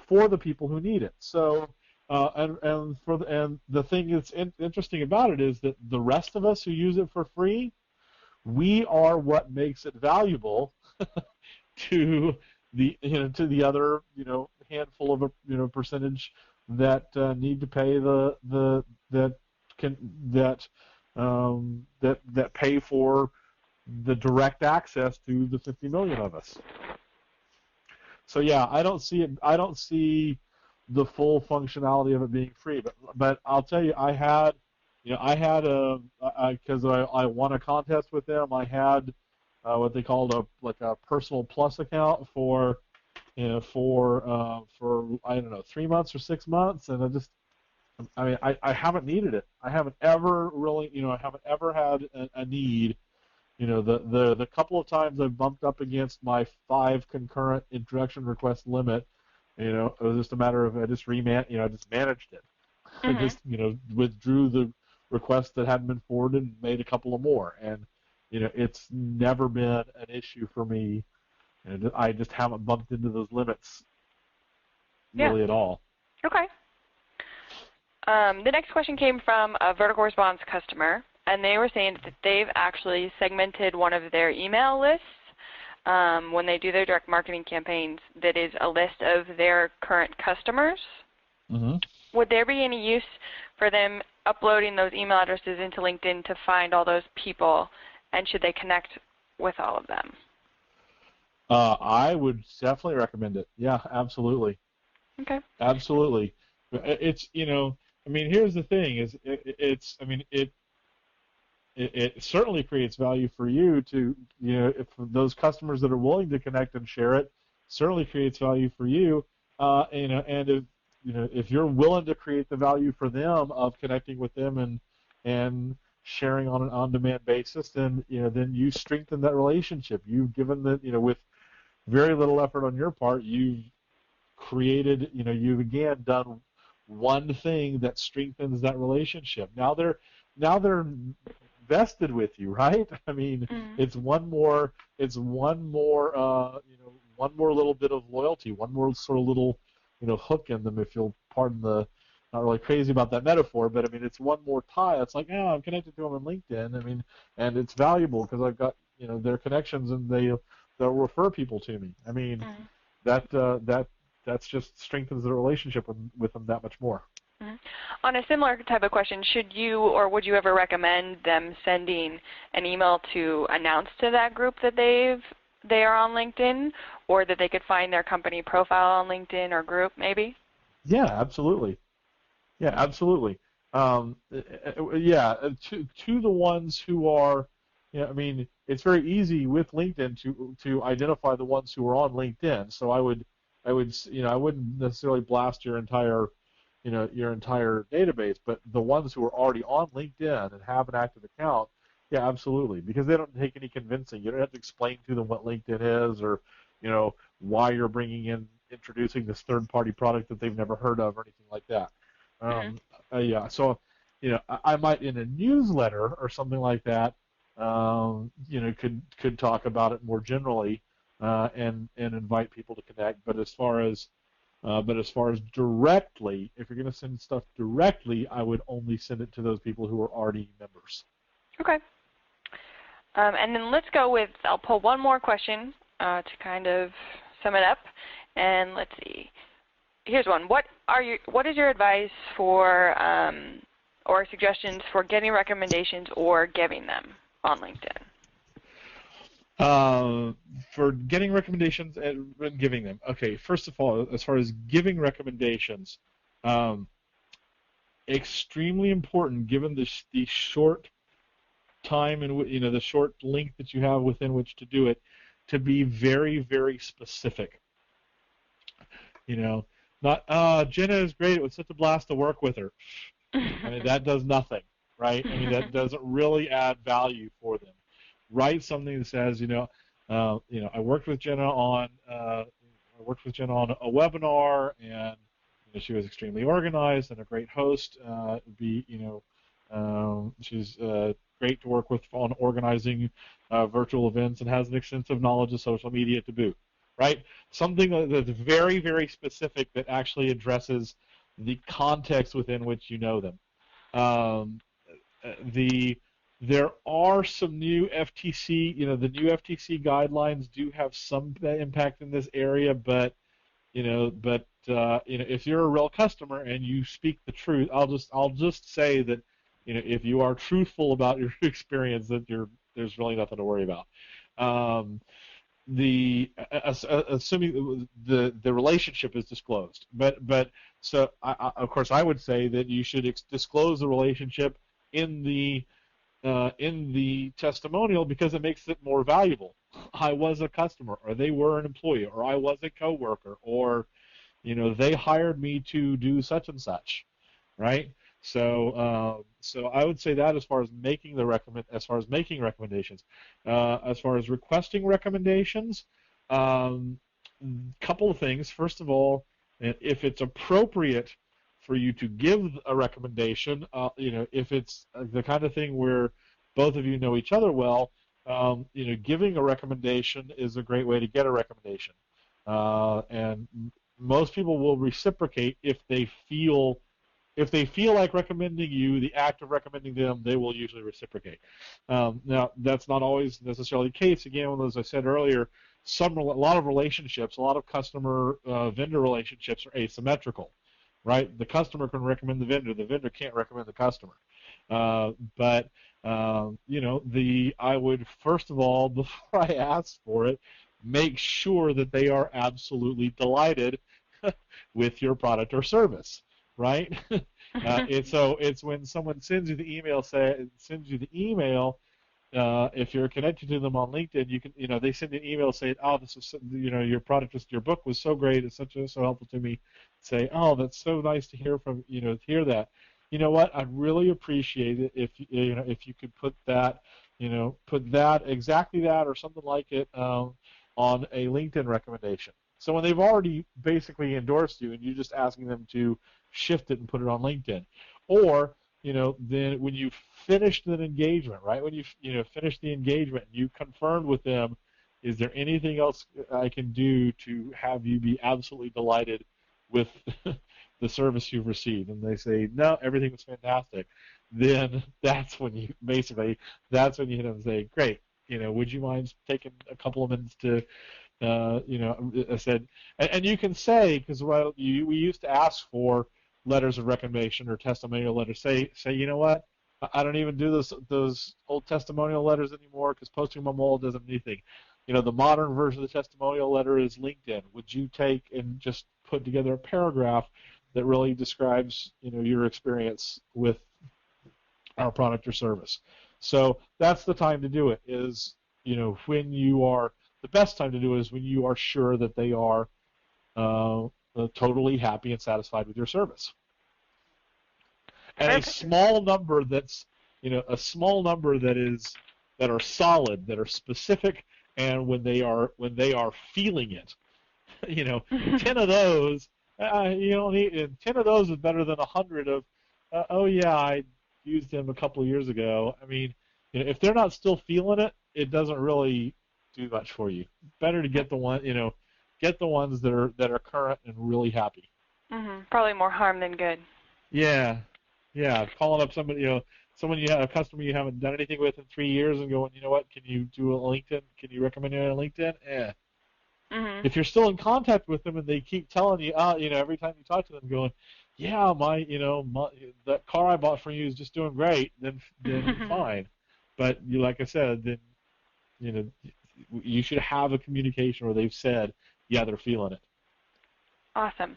for the people who need it. So, and the thing that's interesting about it is that the rest of us who use it for free, we are what makes it valuable to the other handful of percentage that need to pay that pay for the direct access to the 50 million of us. So yeah, I don't see the full functionality of it being free, but I'll tell you, I had I had because I won a contest with them. I had what they called a personal plus account for I don't know 3 months or 6 months, and I haven't needed it. I haven't ever really I haven't ever had a need. The couple of times I've bumped up against my 5 concurrent introduction request limit, it was just a matter of I just managed it. I Mm-hmm. just withdrew the requests that hadn't been forwarded and made a couple of more, and it's never been an issue for me. And I just haven't bumped into those limits Yeah. really at all. Okay. The next question came from a Vertical Response customer, and they were saying that they've actually segmented one of their email lists when they do their direct marketing campaigns that is a list of their current customers. Mm-hmm. Would there be any use for them uploading those email addresses into LinkedIn to find all those people, and should they connect with all of them? I would definitely recommend it. Yeah, absolutely. Okay. Absolutely. It's here's the thing: is it certainly creates value for you to if those customers that are willing to connect and share it certainly creates value for you. And if you're willing to create the value for them of connecting with them and sharing on an on-demand basis, then you strengthen that relationship. You've given with very little effort on your part, you've created, you've again done one thing that strengthens that relationship. Now they're vested with you, right? I mean, it's one more one more little bit of loyalty, one more sort of little hook in them, if you'll pardon the, not really crazy about that metaphor, but I mean it's one more tie. It's like, I'm connected to them on LinkedIn. I mean, and it's valuable because I've got their connections, and they'll refer people to me. I mean, that's just strengthens the relationship with them that much more. Mm-hmm. On a similar type of question, should you or would you ever recommend them sending an email to announce to that group that they are on LinkedIn, or that they could find their company profile on LinkedIn or group maybe? Yeah, absolutely. Yeah, absolutely. To the ones who are, I mean, it's very easy with LinkedIn to identify the ones who are on LinkedIn. So I wouldn't necessarily blast your entire database, but the ones who are already on LinkedIn and have an active account, yeah, absolutely, because they don't take any convincing. You don't have to explain to them what LinkedIn is, or why you're introducing this third-party product that they've never heard of, or anything like that. So I might, in a newsletter or something like that, could talk about it more generally, and invite people to connect. But as far as directly, if you're going to send stuff directly, I would only send it to those people who are already members. Okay. And then let's go with, I'll pull one more question to kind of sum it up. And let's see. Here's one. What is your advice for or suggestions for getting recommendations or giving them on LinkedIn? For getting recommendations and giving them. Okay, first of all, as far as giving recommendations, extremely important given the short time and the short length that you have within which to do it, to be very, very specific. Not Jenna is great. It was such a blast to work with her. I mean, that does nothing, right? I mean, that doesn't really add value for them. Write something that says, I worked with Jenna on a webinar, and she was extremely organized and a great host. She's great to work with on organizing virtual events, and has an extensive knowledge of social media to boot. Right? Something that's very, very specific that actually addresses the context within which you know them. There are some new FTC, the new FTC guidelines do have some impact in this area, but if you're a real customer and you speak the truth, I'll just say that, if you are truthful about your experience, that there's really nothing to worry about. Assuming the relationship is disclosed, but so of course I would say that you should disclose the relationship in the testimonial because it makes it more valuable. I was a customer, or they were an employee, or I was a coworker, or they hired me to do such and such, right? So I would say that as far as making recommendations, as far as requesting recommendations, couple of things. First of all, if it's appropriate for you to give a recommendation, if it's the kind of thing where both of you know each other well, giving a recommendation is a great way to get a recommendation, and most people will reciprocate if they feel like recommending you, the act of recommending them, they will usually reciprocate. Now, that's not always necessarily the case. Again, as I said earlier, a lot of relationships, a lot of customer-vendor relationships are asymmetrical, right? The customer can recommend the vendor can't recommend the customer. But I would, first of all, before I ask for it, make sure that they are absolutely delighted with your product or service, right? It's when someone sends you the email, if you're connected to them on LinkedIn, you can, they send you an email saying, "Oh, this is, your book was so great, it's so helpful to me." Say, "Oh, that's so nice to hear hear that." You know what? I'd really appreciate it if you could put that, exactly that or something like it on a LinkedIn recommendation. So when they've already basically endorsed you and you're just asking them to shift it and put it on LinkedIn, or then when you've finished an engagement, right? When you've finished the engagement, and you confirmed with them, is there anything else I can do to have you be absolutely delighted with the service you've received? And they say, no, everything was fantastic. Then that's when you hit them and say, great, would you mind taking a couple of minutes to, I said, and you can say, because we used to ask for letters of recommendation or testimonial letters. Say, you know what? I don't even do those old testimonial letters anymore because posting them on wall doesn't do anything. The modern version of the testimonial letter is LinkedIn. Would you take and just put together a paragraph that really describes, your experience with our product or service? So that's the time to do it. The best time to do it is when you are sure that they are totally happy and satisfied with your service. And Perfect. a small number that are solid, that are specific, and when they are feeling it, 10 of those, you don't need 10 of those is better than 100 of, oh yeah, I used them a couple of years ago. I mean, if they're not still feeling it, it doesn't really do much for you. Better to get the ones that are current and really happy. Probably more harm than good. Yeah. Calling up somebody, someone you have, a customer you haven't done anything with in 3 years, and going, you know what? Can you do a LinkedIn? Can you recommend it on LinkedIn? If you're still in contact with them and they keep telling you, every time you talk to them, going, yeah, that car I bought from you is just doing great, then fine. But like I said, then you should have a communication where they've said, yeah, they're feeling it. Awesome.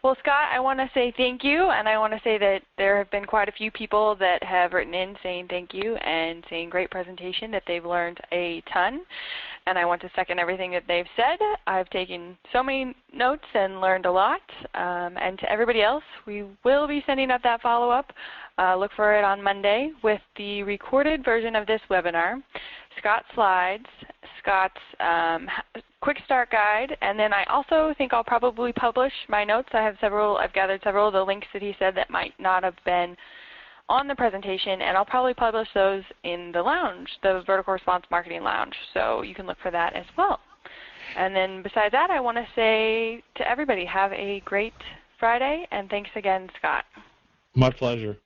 Well, Scott, I want to say thank you, and I want to say that there have been quite a few people that have written in saying thank you and saying great presentation, that they've learned a ton, and I want to second everything that they've said. I've taken so many notes and learned a lot, and to everybody else, we will be sending out that follow-up. Look for it on Monday with the recorded version of this webinar, Scott's slides, Scott's quick start guide, and then I also think I'll probably publish my notes. I've gathered several of the links that he said that might not have been on the presentation, and I'll probably publish those in the lounge, the Vertical Response Marketing Lounge, so you can look for that as well. And then besides that, I want to say to everybody, have a great Friday, and thanks again, Scott. My pleasure.